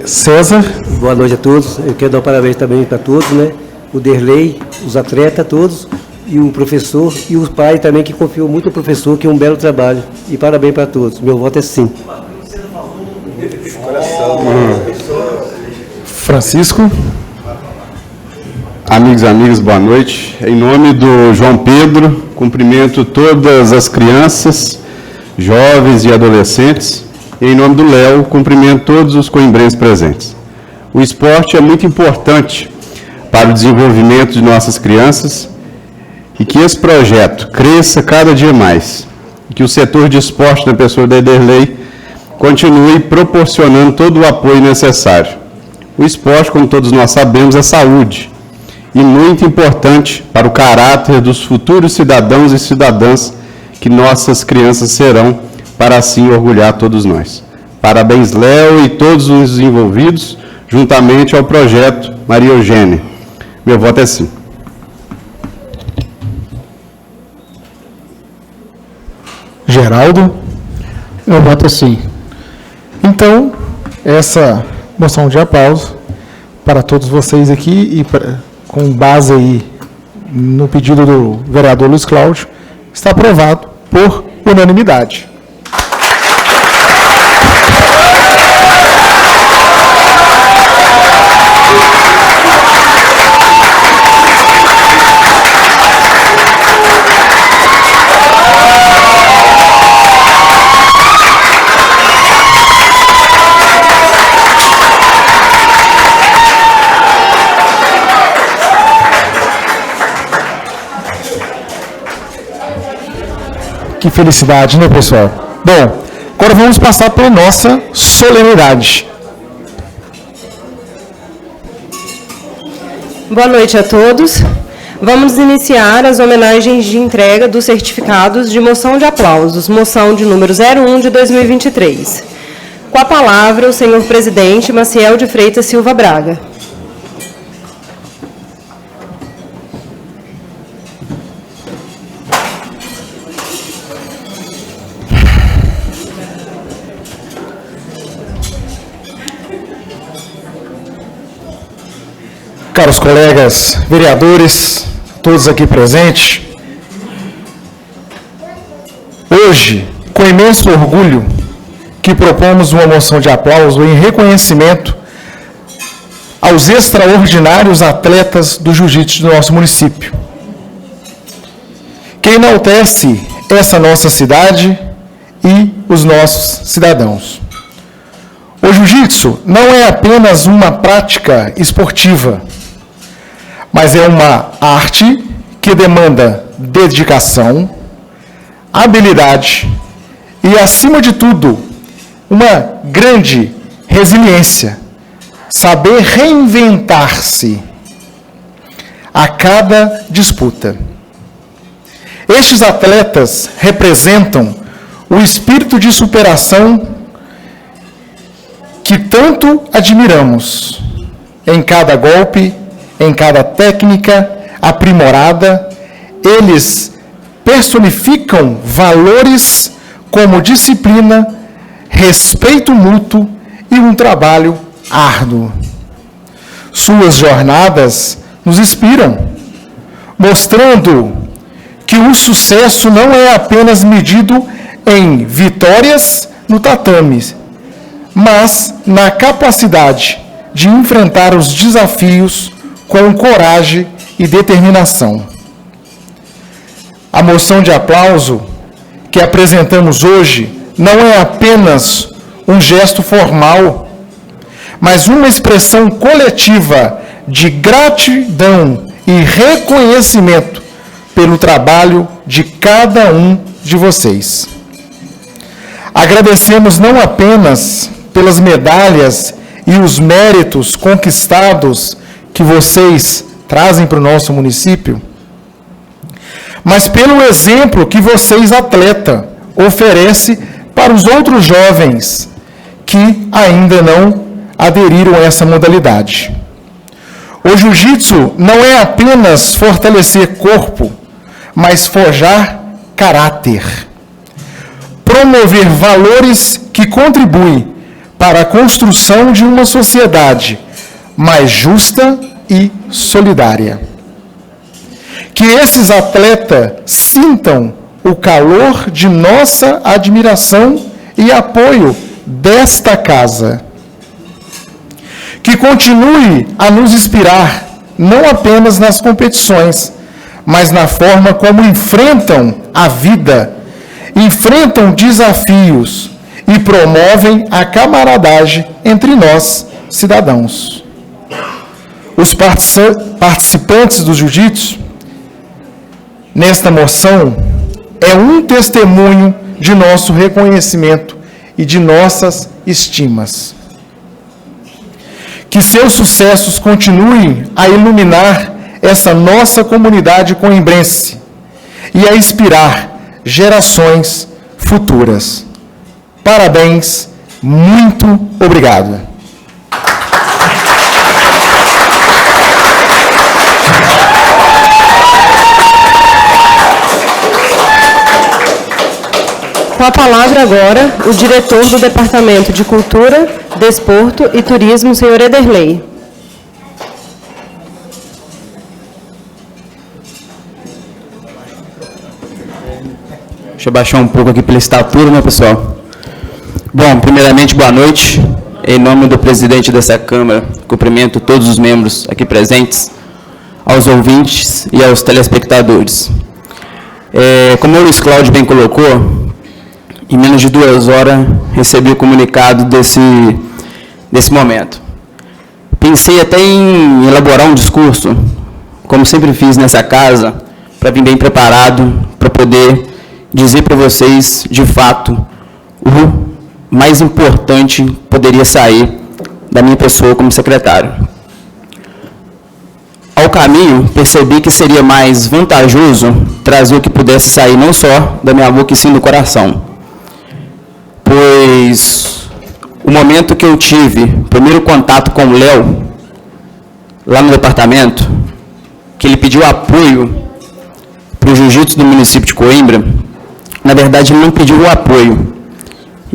César? Boa noite a todos. Eu quero dar um parabéns também para todos, né? O Derlei, os atletas todos, e o professor, e o pai também, que confiou muito no professor, que é um belo trabalho. E parabéns para todos. Meu voto é sim. Francisco? Amigos e amigas, boa noite. Em nome do João Pedro, cumprimento todas as crianças, jovens e adolescentes. E em nome do Léo, cumprimento todos os coimbrenses presentes. O esporte é muito importante para o desenvolvimento de nossas crianças e que esse projeto cresça cada dia mais. E que o setor de esporte na pessoa da Ederlei continue proporcionando todo o apoio necessário. O esporte, como todos nós sabemos, é saúde e muito importante para o caráter dos futuros cidadãos e cidadãs que nossas crianças serão, para assim orgulhar todos nós. Parabéns, Léo, e todos os envolvidos, juntamente ao projeto Maria Eugênia. Meu voto é sim. Geraldo? Meu voto é sim. Então, essa moção de aplauso para todos vocês aqui e com base aí no pedido do vereador Luiz Cláudio, está aprovado por unanimidade. Que felicidade, né, pessoal? Bom, agora vamos passar para a nossa solenidade. Boa noite a todos. Vamos iniciar as homenagens de entrega dos certificados de moção de aplausos, moção de número 01 de 2023. Com a palavra, o senhor presidente Maciel de Freitas Silva Braga. Caros colegas vereadores, todos aqui presentes, hoje, com imenso orgulho, que propomos uma moção de aplauso em reconhecimento aos extraordinários atletas do jiu-jitsu do nosso município, que enaltece essa nossa cidade e os nossos cidadãos. O jiu-jitsu não é apenas uma prática esportiva, mas é uma arte que demanda dedicação, habilidade e, acima de tudo, uma grande resiliência, saber reinventar-se a cada disputa. Estes atletas representam o espírito de superação que tanto admiramos em cada golpe, em cada técnica aprimorada. Eles personificam valores como disciplina, respeito mútuo e um trabalho árduo. Suas jornadas nos inspiram, mostrando que o sucesso não é apenas medido em vitórias no tatame, mas na capacidade de enfrentar os desafios com coragem e determinação. A moção de aplauso que apresentamos hoje não é apenas um gesto formal, mas uma expressão coletiva de gratidão e reconhecimento pelo trabalho de cada um de vocês. Agradecemos não apenas pelas medalhas e os méritos conquistados que vocês trazem para o nosso município, mas pelo exemplo que vocês, atleta, oferecem para os outros jovens que ainda não aderiram a essa modalidade. O jiu-jitsu não é apenas fortalecer corpo, mas forjar caráter. Promover valores que contribuem para a construção de uma sociedade mais justa e solidária. Que esses atletas sintam o calor de nossa admiração e apoio desta casa. Que continue a nos inspirar, não apenas nas competições, mas na forma como enfrentam a vida, enfrentam desafios e promovem a camaradagem entre nós, cidadãos. Os participantes do jiu-jitsu, nesta moção, é um testemunho de nosso reconhecimento e de nossas estimas. Que seus sucessos continuem a iluminar essa nossa comunidade coimbrense e a inspirar gerações futuras. Parabéns, muito obrigado. Com a palavra agora, o diretor do Departamento de Cultura, Desporto e Turismo, senhor Ederlei. Deixa eu baixar um pouco aqui pela estatura, né, pessoal? Bom, primeiramente, boa noite. Em nome do presidente dessa Câmara, cumprimento todos os membros aqui presentes, aos ouvintes e aos telespectadores. Como o Luiz Cláudio bem colocou, em menos de 2 horas, recebi o comunicado desse momento. Pensei até em elaborar um discurso, como sempre fiz nessa casa, para vir bem preparado, para poder dizer para vocês, de fato, o mais importante poderia sair da minha pessoa como secretário. Ao caminho, percebi que seria mais vantajoso trazer o que pudesse sair não só da minha boca, e sim do coração. Pois o momento que eu tive primeiro contato com o Léo, lá no departamento, que ele pediu apoio para o jiu-jitsu do município de Coimbra, na verdade ele não pediu o apoio.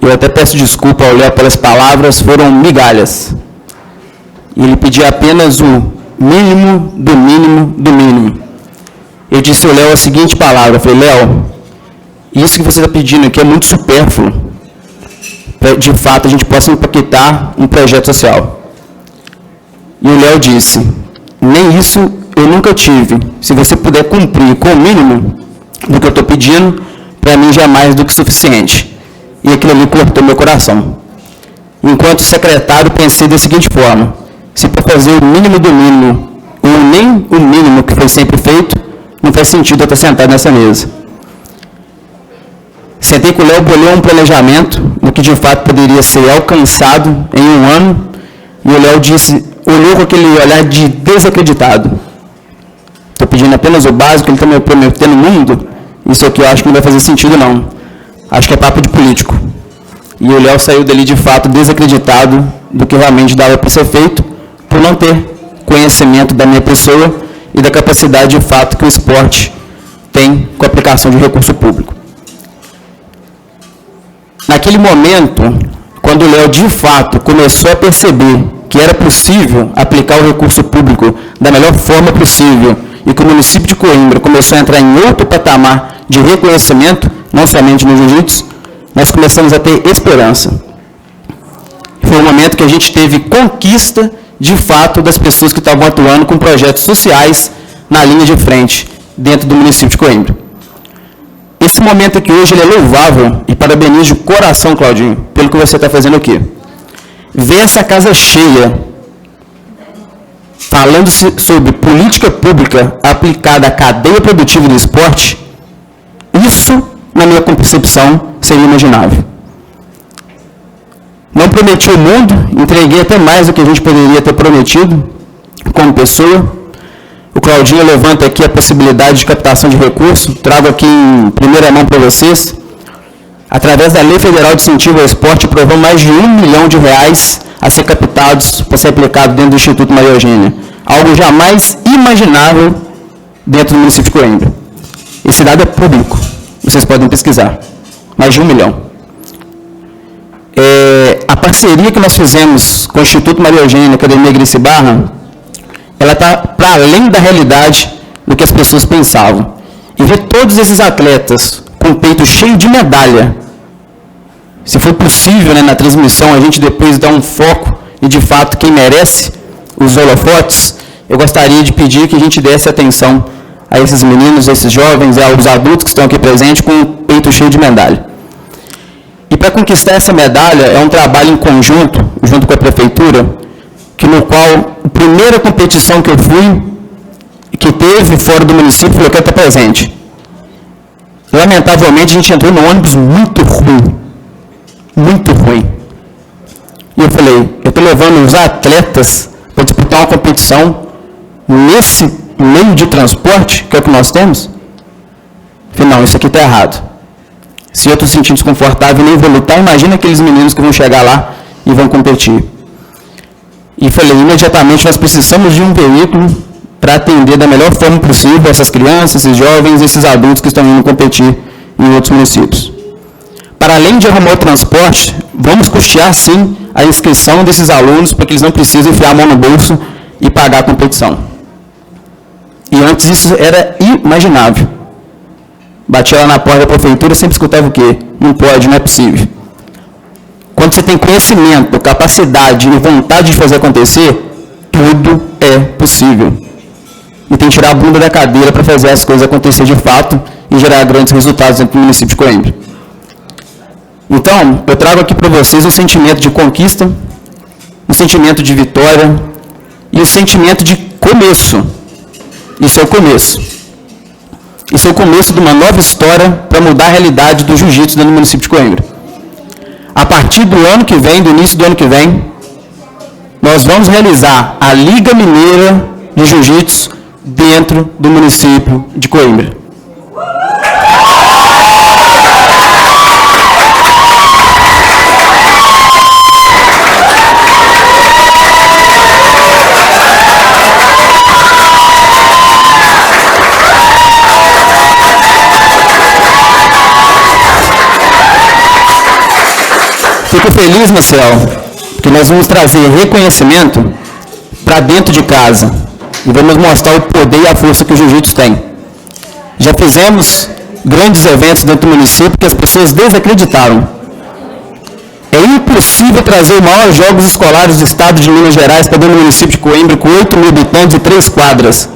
Eu até peço desculpa ao Léo pelas palavras, foram migalhas. E ele pediu apenas o mínimo do mínimo do mínimo. Eu disse ao Léo a seguinte palavra, eu falei, Léo, isso que você está pedindo aqui é muito supérfluo. De fato, a gente possa impactar um projeto social. E o Léo disse, nem isso eu nunca tive. Se você puder cumprir com o mínimo do que eu estou pedindo, para mim já é mais do que suficiente. E aquilo ali cortou meu coração. Enquanto secretário, pensei da seguinte forma, se para fazer o mínimo do mínimo, ou nem o mínimo que foi sempre feito, não faz sentido eu estar sentado nessa mesa. Sentei com o Léo, bolhou um planejamento do que de fato poderia ser alcançado em 1 ano, e o Léo disse, olhou com aquele olhar de desacreditado. Estou pedindo apenas o básico, ele está me prometendo o mundo, isso aqui eu acho que não vai fazer sentido não. Acho que é papo de político. E o Léo saiu dali de fato desacreditado do que realmente dava para ser feito, por não ter conhecimento da minha pessoa e da capacidade de fato que o esporte tem com a aplicação de recurso público. Naquele momento, quando o Léo de fato começou a perceber que era possível aplicar o recurso público da melhor forma possível e que o município de Coimbra começou a entrar em outro patamar de reconhecimento, não somente no jiu-jitsu, nós começamos a ter esperança. Foi o momento que a gente teve conquista, de fato, das pessoas que estavam atuando com projetos sociais na linha de frente, dentro do município de Coimbra. Esse momento aqui hoje ele é louvável e parabenizo de coração, Claudinho, pelo que você está fazendo aqui. Ver essa casa cheia, falando sobre política pública aplicada à cadeia produtiva do esporte, isso, na minha concepção, seria imaginável. Não prometi o mundo, entreguei até mais do que a gente poderia ter prometido como pessoa. O Claudinho levanta aqui a possibilidade de captação de recursos, trago aqui em primeira mão para vocês. Através da Lei Federal de Incentivo ao Esporte, aprovamos mais de R$1 milhão a ser captados para ser aplicado dentro do Instituto Maria Eugênia. algo jamais imaginável dentro do município de Coimbra. Esse dado é público, vocês podem pesquisar, mais de 1 milhão. A parceria que nós fizemos com o Instituto Maria Eugênia, Academia Gracie Barra, ela está para além da realidade do que as pessoas pensavam. E ver todos esses atletas com o peito cheio de medalha, se for possível, né, na transmissão, a gente depois dar um foco e, de fato, quem merece os holofotes, eu gostaria de pedir que a gente desse atenção a esses meninos, a esses jovens, aos adultos que estão aqui presentes com o peito cheio de medalha. E para conquistar essa medalha, é um trabalho em conjunto, junto com a prefeitura, que no qual a primeira competição que eu fui, que teve fora do município, eu quero estar presente. Lamentavelmente, a gente entrou num ônibus muito ruim. Muito ruim. E eu falei, eu estou levando os atletas para disputar uma competição nesse meio de transporte, que é o que nós temos? Eu falei, não, isso aqui está errado. Se eu estou sentindo desconfortável e nem vou lutar, imagina aqueles meninos que vão chegar lá e vão competir. E falei, imediatamente nós precisamos de um veículo para atender da melhor forma possível essas crianças, esses jovens, esses adultos que estão indo competir em outros municípios. Para além de arrumar o transporte, vamos custear sim a inscrição desses alunos para que eles não precisem enfiar a mão no bolso e pagar a competição. E antes isso era inimaginável. Batia lá na porta da prefeitura e sempre escutava o quê? Não pode, não é possível. Quando você tem conhecimento, capacidade e vontade de fazer acontecer, tudo é possível. E tem que tirar a bunda da cadeira para fazer as coisas acontecer de fato e gerar grandes resultados dentro do município de Coimbra. Então, eu trago aqui para vocês um sentimento de conquista, um sentimento de vitória e um sentimento de começo. Isso é o começo. Isso é o começo de uma nova história para mudar a realidade do jiu-jitsu dentro do município de Coimbra. A partir do ano que vem, do início do ano que vem, nós vamos realizar a Liga Mineira de Jiu-Jitsu dentro do município de Coimbra. Fico feliz, Marcel, porque nós vamos trazer reconhecimento para dentro de casa e vamos mostrar o poder e a força que o jiu-jitsu tem. Já fizemos grandes eventos dentro do município que as pessoas desacreditaram. É impossível trazer os maiores jogos escolares do estado de Minas Gerais para dentro do município de Coimbra com 8 mil habitantes e 3 quadras.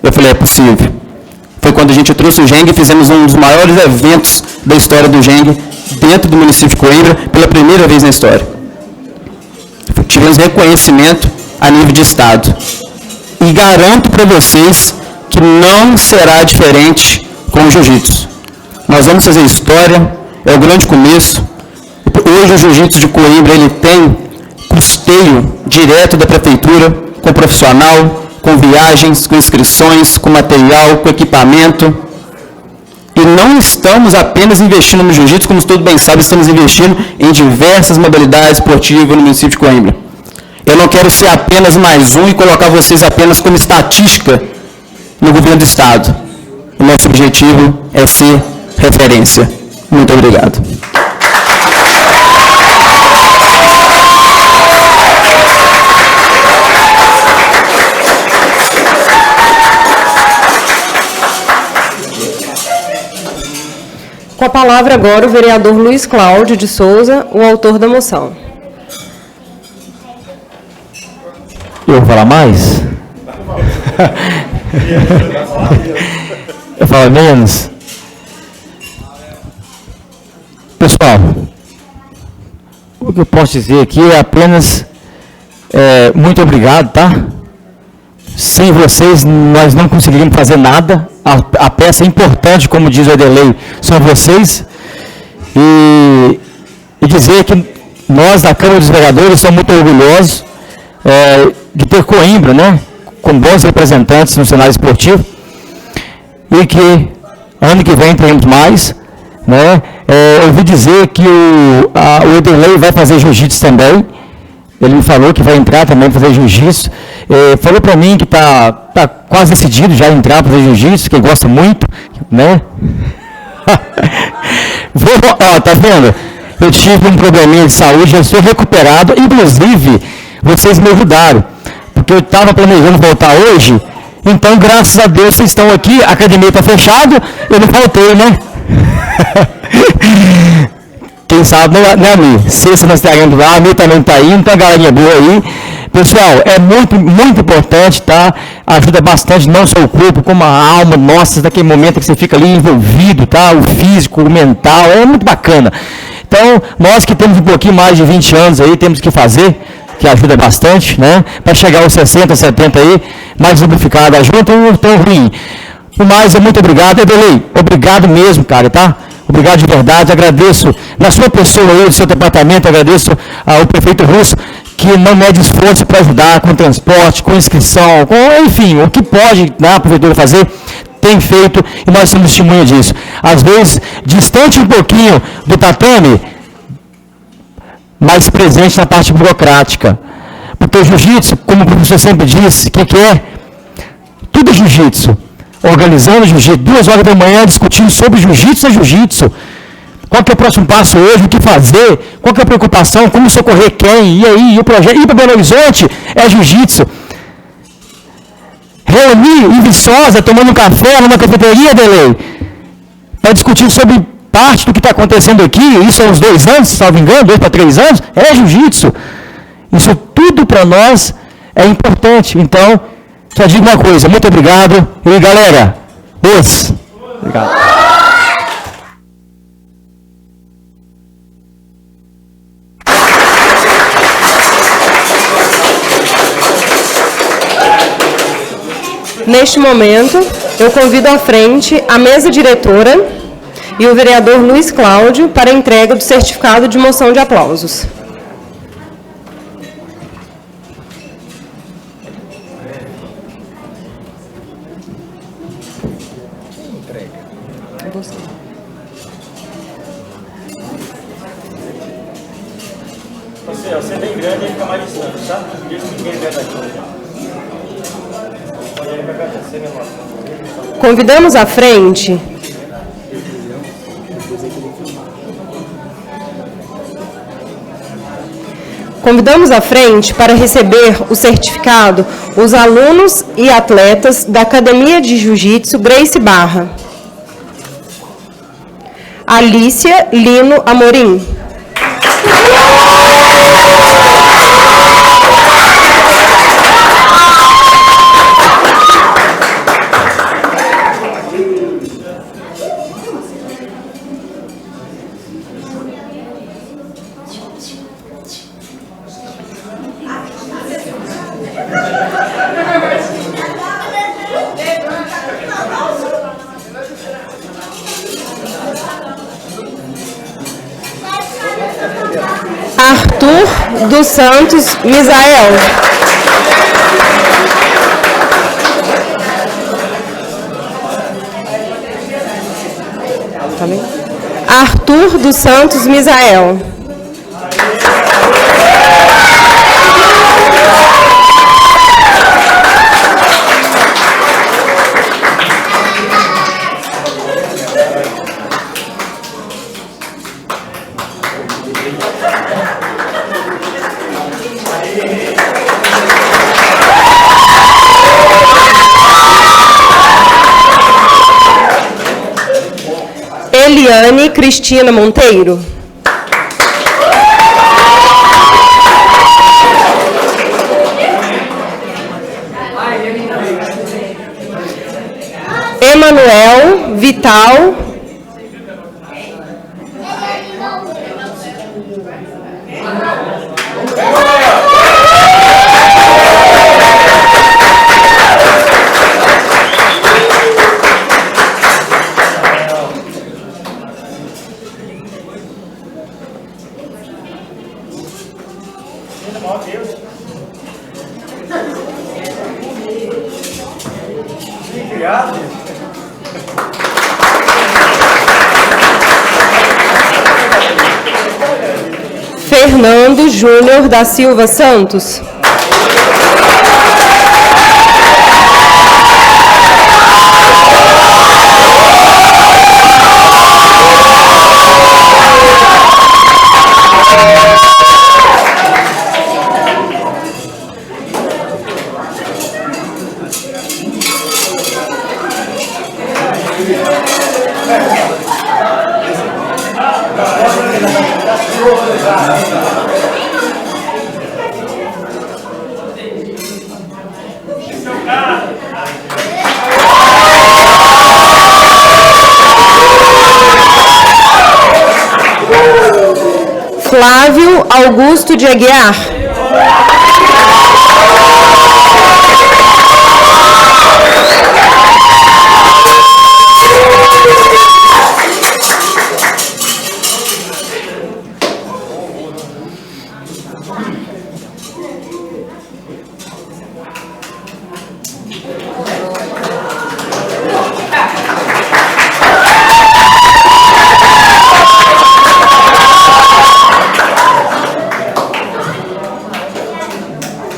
Eu falei, é possível. Foi quando a gente trouxe o Geng e fizemos um dos maiores eventos da história do Geng dentro do município de Coimbra, pela primeira vez na história. Tivemos reconhecimento a nível de estado. E garanto para vocês que não será diferente com o jiu-jitsu. Nós vamos fazer história, é o grande começo. Hoje o jiu-jitsu de Coimbra ele tem custeio direto da prefeitura, com profissional, com viagens, com inscrições, com material, com equipamento. E não estamos apenas investindo no jiu-jitsu, como todos bem sabem, estamos investindo em diversas modalidades esportivas no município de Coimbra. Eu não quero ser apenas mais um e colocar vocês apenas como estatística no governo do estado. O nosso objetivo é ser referência. Muito obrigado. Com a palavra agora o vereador Luiz Cláudio de Souza, o autor da moção. Eu vou falar mais? Eu falo menos? Pessoal, o que eu posso dizer aqui é apenas muito obrigado, tá? Sem vocês, nós não conseguiríamos fazer nada. A peça importante, como diz o Ederlei, são vocês. E dizer que nós, da Câmara dos Vereadores, somos muito orgulhosos de ter Coimbra, né, com bons representantes no cenário esportivo. E que ano que vem teremos mais. Né? Eu ouvi dizer que o Ederlei vai fazer jiu-jitsu também. Ele me falou que vai entrar também para fazer jiu-jitsu. Falou para mim que tá quase decidido já entrar para fazer jiu-jitsu, que gosta muito, né? Tá vendo? Eu tive um probleminha de saúde, já estou recuperado. Inclusive, vocês me ajudaram, porque eu estava planejando voltar hoje. Então, graças a Deus, vocês estão aqui. A academia está fechada, eu não faltei, né? Quem sabe, né, Ami? Sexta nós estaremos lá, a Ami também está indo, tem uma galerinha boa aí. Pessoal, é muito, muito importante, tá? Ajuda bastante, não só o corpo, como a alma, nossa, naquele momento que você fica ali envolvido, tá? O físico, o mental, é muito bacana. Então, nós que temos um pouquinho mais de 20 anos aí, temos que fazer, que ajuda bastante, né? Para chegar aos 60, 70 aí, mais lubrificado, ajuda, não tão ruim. Por mais, muito obrigado, Edelei, obrigado mesmo, cara, tá? Obrigado de verdade, agradeço na sua pessoa aí, do seu departamento, agradeço ao prefeito Russo, que não mede esforço para ajudar com transporte, com inscrição, enfim, o que pode, né, a prefeitura fazer, tem feito, e nós somos testemunha disso. Às vezes, distante um pouquinho do tatame, mais presente na parte burocrática. Porque o jiu-jitsu, como o professor sempre disse, o que é? Tudo é jiu-jitsu. Organizando jiu-jitsu, 2 horas da manhã discutindo sobre jiu-jitsu e jiu-jitsu. Qual que é o próximo passo hoje, o que fazer, qual que é a preocupação, como socorrer quem, e aí, e o projeto, ir para Belo Horizonte é jiu-jitsu. Reunir em Viçosa, tomando um café numa cafeteria, Delei, para discutir sobre parte do que está acontecendo aqui, isso há uns 2 anos, se não me engano, 2 para 3 anos, é jiu-jitsu. Isso tudo para nós é importante. Então, só digo uma coisa, muito obrigado. E galera, obrigado. Neste momento, eu convido à frente a mesa diretora e o vereador Luiz Cláudio para a entrega do certificado de moção de aplausos. Você é bem grande e fica mais distante, tá? Deixa ninguém ver daqui. Convidamos à frente para receber o certificado os alunos e atletas da Academia de Jiu-Jitsu Grace Barra. Alícia Lino Amorim. Arthur dos Santos Misael. Arthur dos Santos Misael. Eliane Cristina Monteiro. Emanuel Vital. Fernando Júnior da Silva Santos. Flávio Augusto de Aguiar.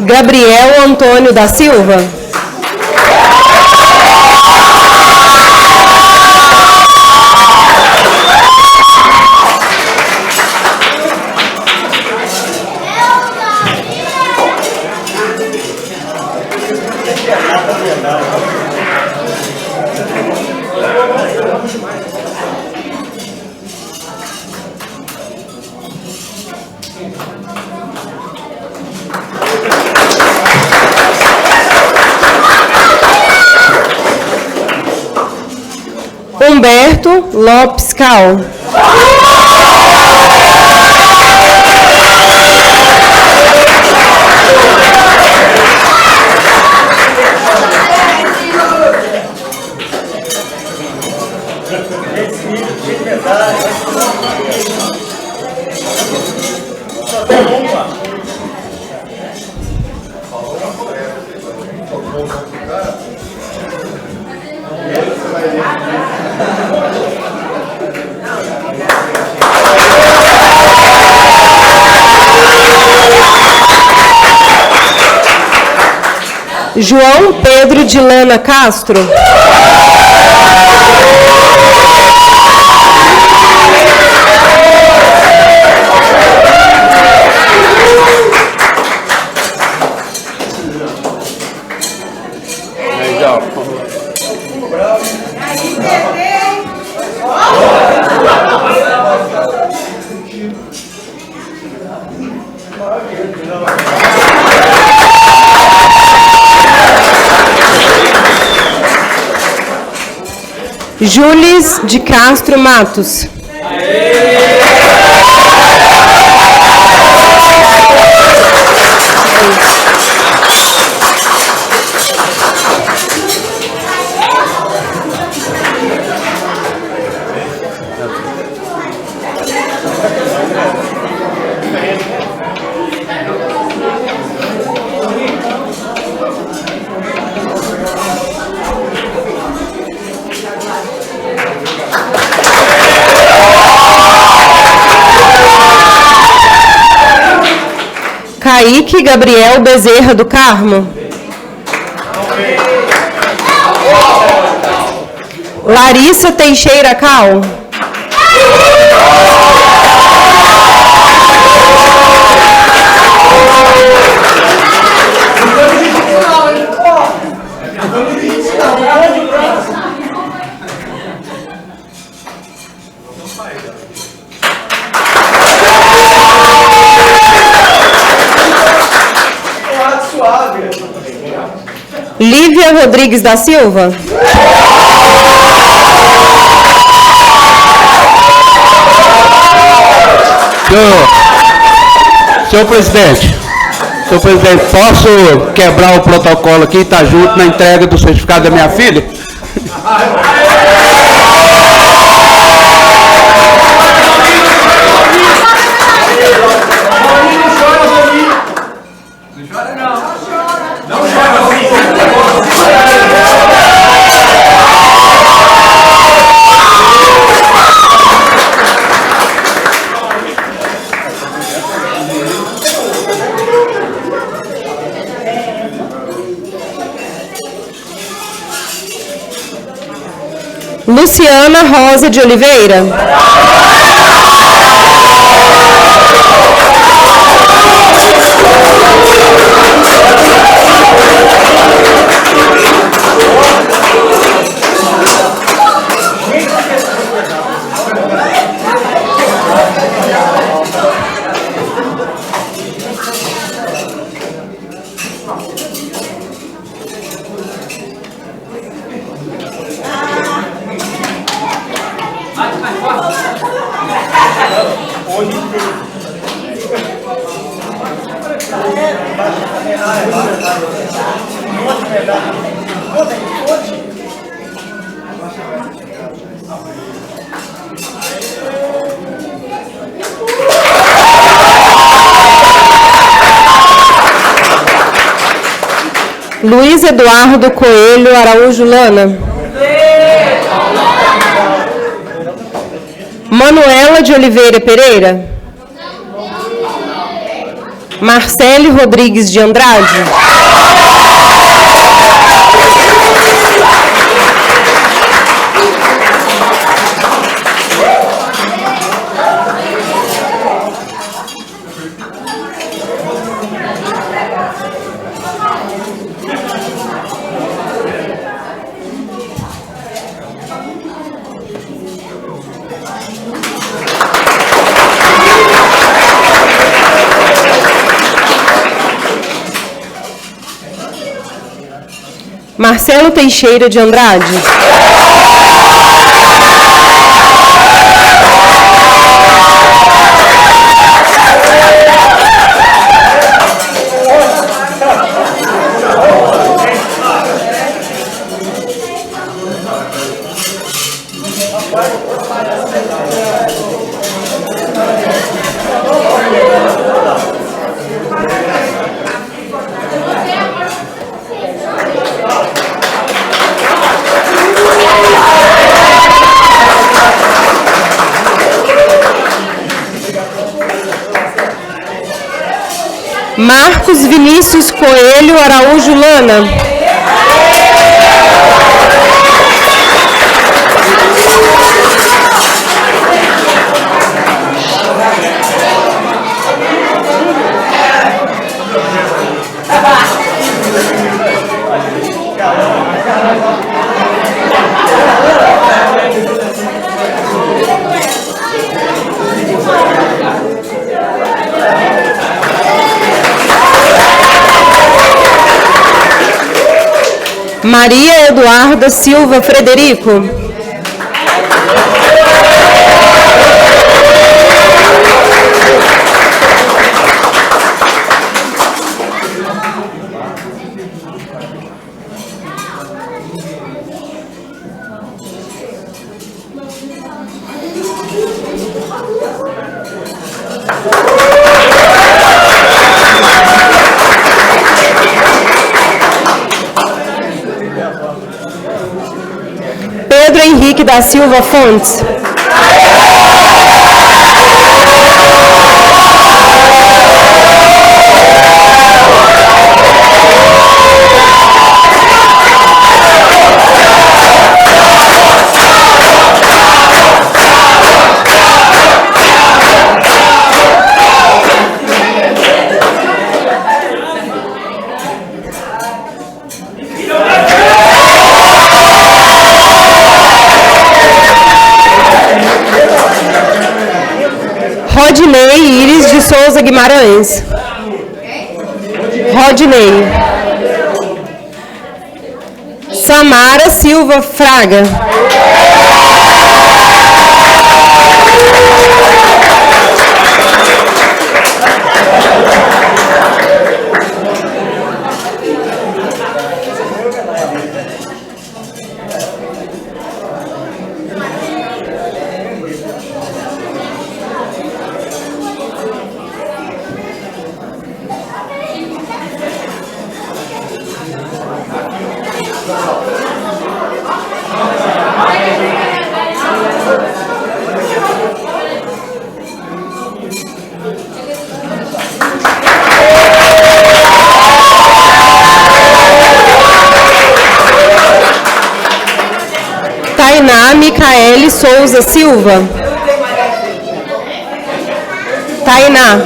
Gabriel Antônio da Silva. Humberto Lopes Cal. João Pedro de Lana Castro. Júlis de Castro Matos. Kaique Gabriel Bezerra do Carmo. Larissa Teixeira Cal. Lívia Rodrigues da Silva. Senhor presidente, posso quebrar o protocolo aqui e estar junto na entrega do certificado da minha filha? Luciana Rosa de Oliveira. Luiz Eduardo Coelho Araújo Lana. Manuela de Oliveira Pereira. Marcele Rodrigues de Andrade. Marcelo Teixeira de Andrade. Marcos Vinícius Coelho Araújo Lana. Maria Eduarda Silva Frederico. Pedro Henrique da Silva Fontes. Rodinei Iris de Souza Guimarães. Rodinei. Samara Silva Fraga. Tainá Micaele Souza Silva. Tainá.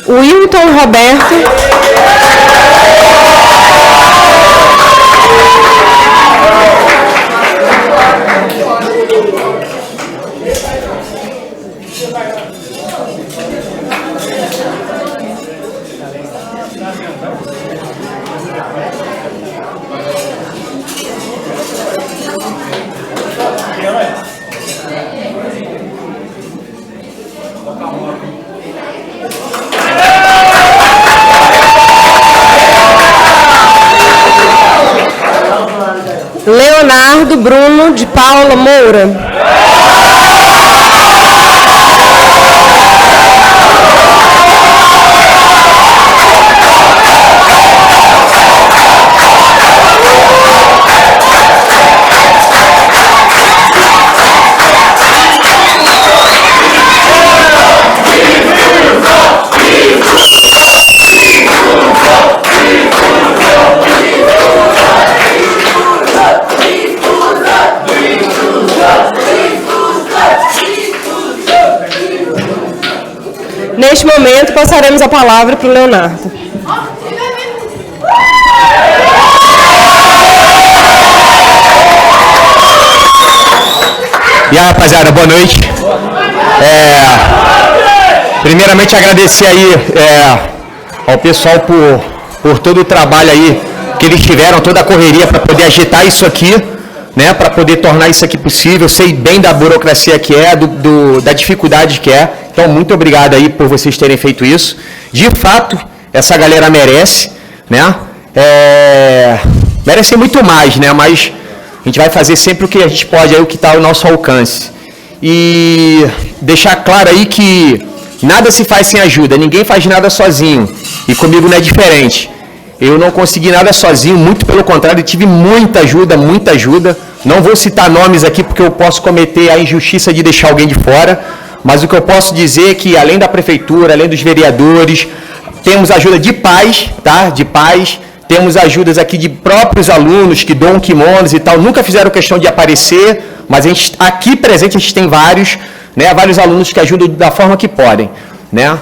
Wilton Roberto. Leonardo Bruno de Paula Moura. Neste momento, passaremos a palavra para o Leonardo. E aí, rapaziada, boa noite. Primeiramente, agradecer aí ao pessoal por todo o trabalho aí que eles tiveram, toda a correria para poder agitar isso aqui, né, para poder tornar isso aqui possível. Eu sei bem da burocracia que é, da dificuldade que é. Então, muito obrigado aí por vocês terem feito isso. De fato, essa galera merece, né? Merece muito mais, né? Mas a gente vai fazer sempre o que a gente pode, aí, o que está ao nosso alcance. E deixar claro aí que nada se faz sem ajuda, ninguém faz nada sozinho. E comigo não é diferente. Eu não consegui nada sozinho, muito pelo contrário, tive muita ajuda, muita ajuda. Não vou citar nomes aqui porque eu posso cometer a injustiça de deixar alguém de fora. Mas o que eu posso dizer é que, além da prefeitura, além dos vereadores, temos ajuda de pais, tá? De pais, temos ajudas aqui de próprios alunos que doam kimonos e tal, nunca fizeram questão de aparecer, mas a gente, aqui presente a gente tem vários, né? Vários alunos que ajudam da forma que podem, né?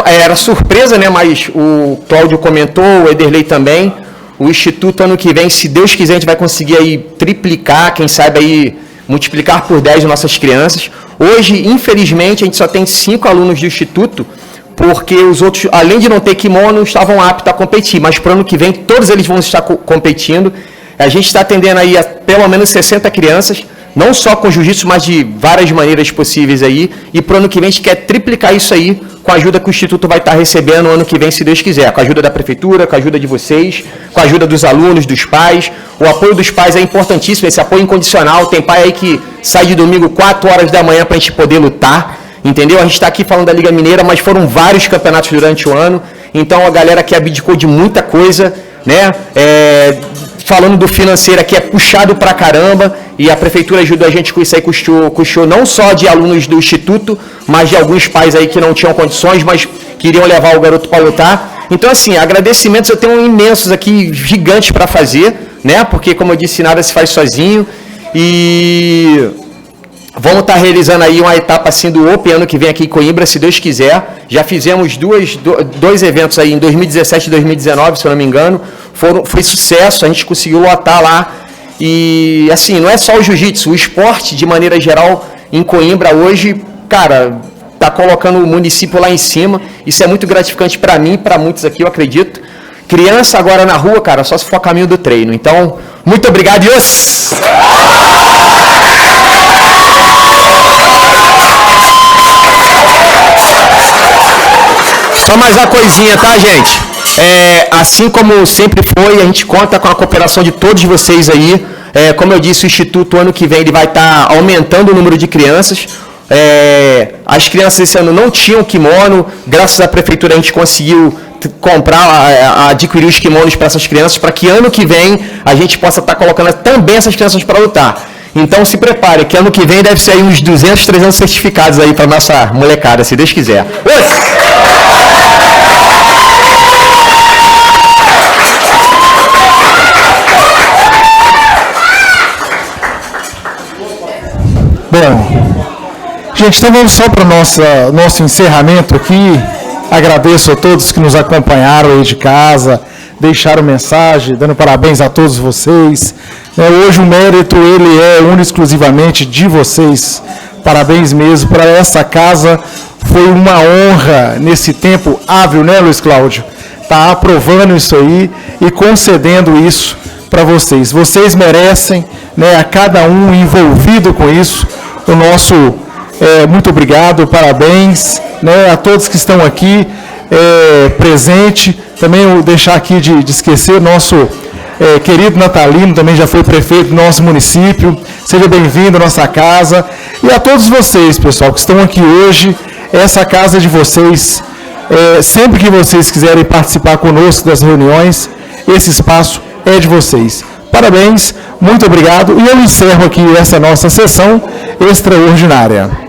Era surpresa, né? Mas o Cláudio comentou, o Ederlei também, o Instituto ano que vem, se Deus quiser, a gente vai conseguir aí triplicar, quem sabe aí multiplicar por 10 nossas crianças. Hoje, infelizmente, a gente só tem 5 alunos do Instituto, porque os outros, além de não ter kimono, estavam aptos a competir. Mas para o ano que vem, todos eles vão estar competindo. A gente está atendendo aí a pelo menos 60 crianças, não só com jiu-jitsu, mas de várias maneiras possíveis aí. E para o ano que vem, a gente quer triplicar isso aí, com a ajuda que o Instituto vai estar recebendo no ano que vem, se Deus quiser. Com a ajuda da Prefeitura, com a ajuda de vocês, com a ajuda dos alunos, dos pais. O apoio dos pais é importantíssimo, esse apoio incondicional. Tem pai aí que sai de domingo 4 horas da manhã para a gente poder lutar, entendeu? A gente está aqui falando da Liga Mineira, mas foram vários campeonatos durante o ano. Então, a galera que abdicou de muita coisa, né? Falando do financeiro aqui, é puxado pra caramba, e a Prefeitura ajudou a gente com isso aí, custou não só de alunos do Instituto, mas de alguns pais aí que não tinham condições, mas queriam levar o garoto para lutar. Então, assim, agradecimentos eu tenho imensos aqui, gigantes para fazer, né? Porque, como eu disse, nada se faz sozinho. E vamos estar realizando aí uma etapa assim do Open ano que vem aqui em Coimbra, se Deus quiser. Já fizemos dois eventos aí em 2017 e 2019, se eu não me engano. Foi sucesso, a gente conseguiu lotar lá. E, assim, não é só o jiu-jitsu, o esporte, de maneira geral, em Coimbra hoje, cara, está colocando o município lá em cima. Isso é muito gratificante para mim e para muitos aqui, eu acredito. Criança agora na rua, cara, só se for caminho do treino. Então, muito obrigado, Deus! Só mais uma coisinha, tá, gente? Assim como sempre foi, a gente conta com a cooperação de todos vocês aí. Como eu disse, o Instituto, ano que vem, ele vai estar aumentando o número de crianças. As crianças esse ano não tinham kimono, graças à prefeitura a gente conseguiu adquirir os kimonos para essas crianças, para que ano que vem a gente possa estar colocando também essas crianças para lutar. Então se prepare, que ano que vem deve ser aí uns 200, 300 certificados aí para nossa molecada, se Deus quiser. Bom, gente, então vamos só para o nosso encerramento aqui. Agradeço a todos que nos acompanharam aí de casa, deixaram mensagem, dando parabéns a todos vocês. Hoje o mérito, ele é único exclusivamente de vocês. Parabéns mesmo para essa casa. Foi uma honra nesse tempo hábil, né, Luiz Cláudio? Tá aprovando isso aí e concedendo isso para vocês. Vocês merecem, né, a cada um envolvido com isso, o nosso muito obrigado, parabéns, né, a todos que estão aqui presente. Também eu deixar aqui de esquecer nosso querido Natalino, também já foi prefeito do nosso município. Seja bem-vindo à nossa casa. E a todos vocês, pessoal, que estão aqui hoje, essa casa de vocês, sempre que vocês quiserem participar conosco das reuniões, esse espaço é de vocês. Parabéns, muito obrigado. E eu encerro aqui essa nossa sessão extraordinária.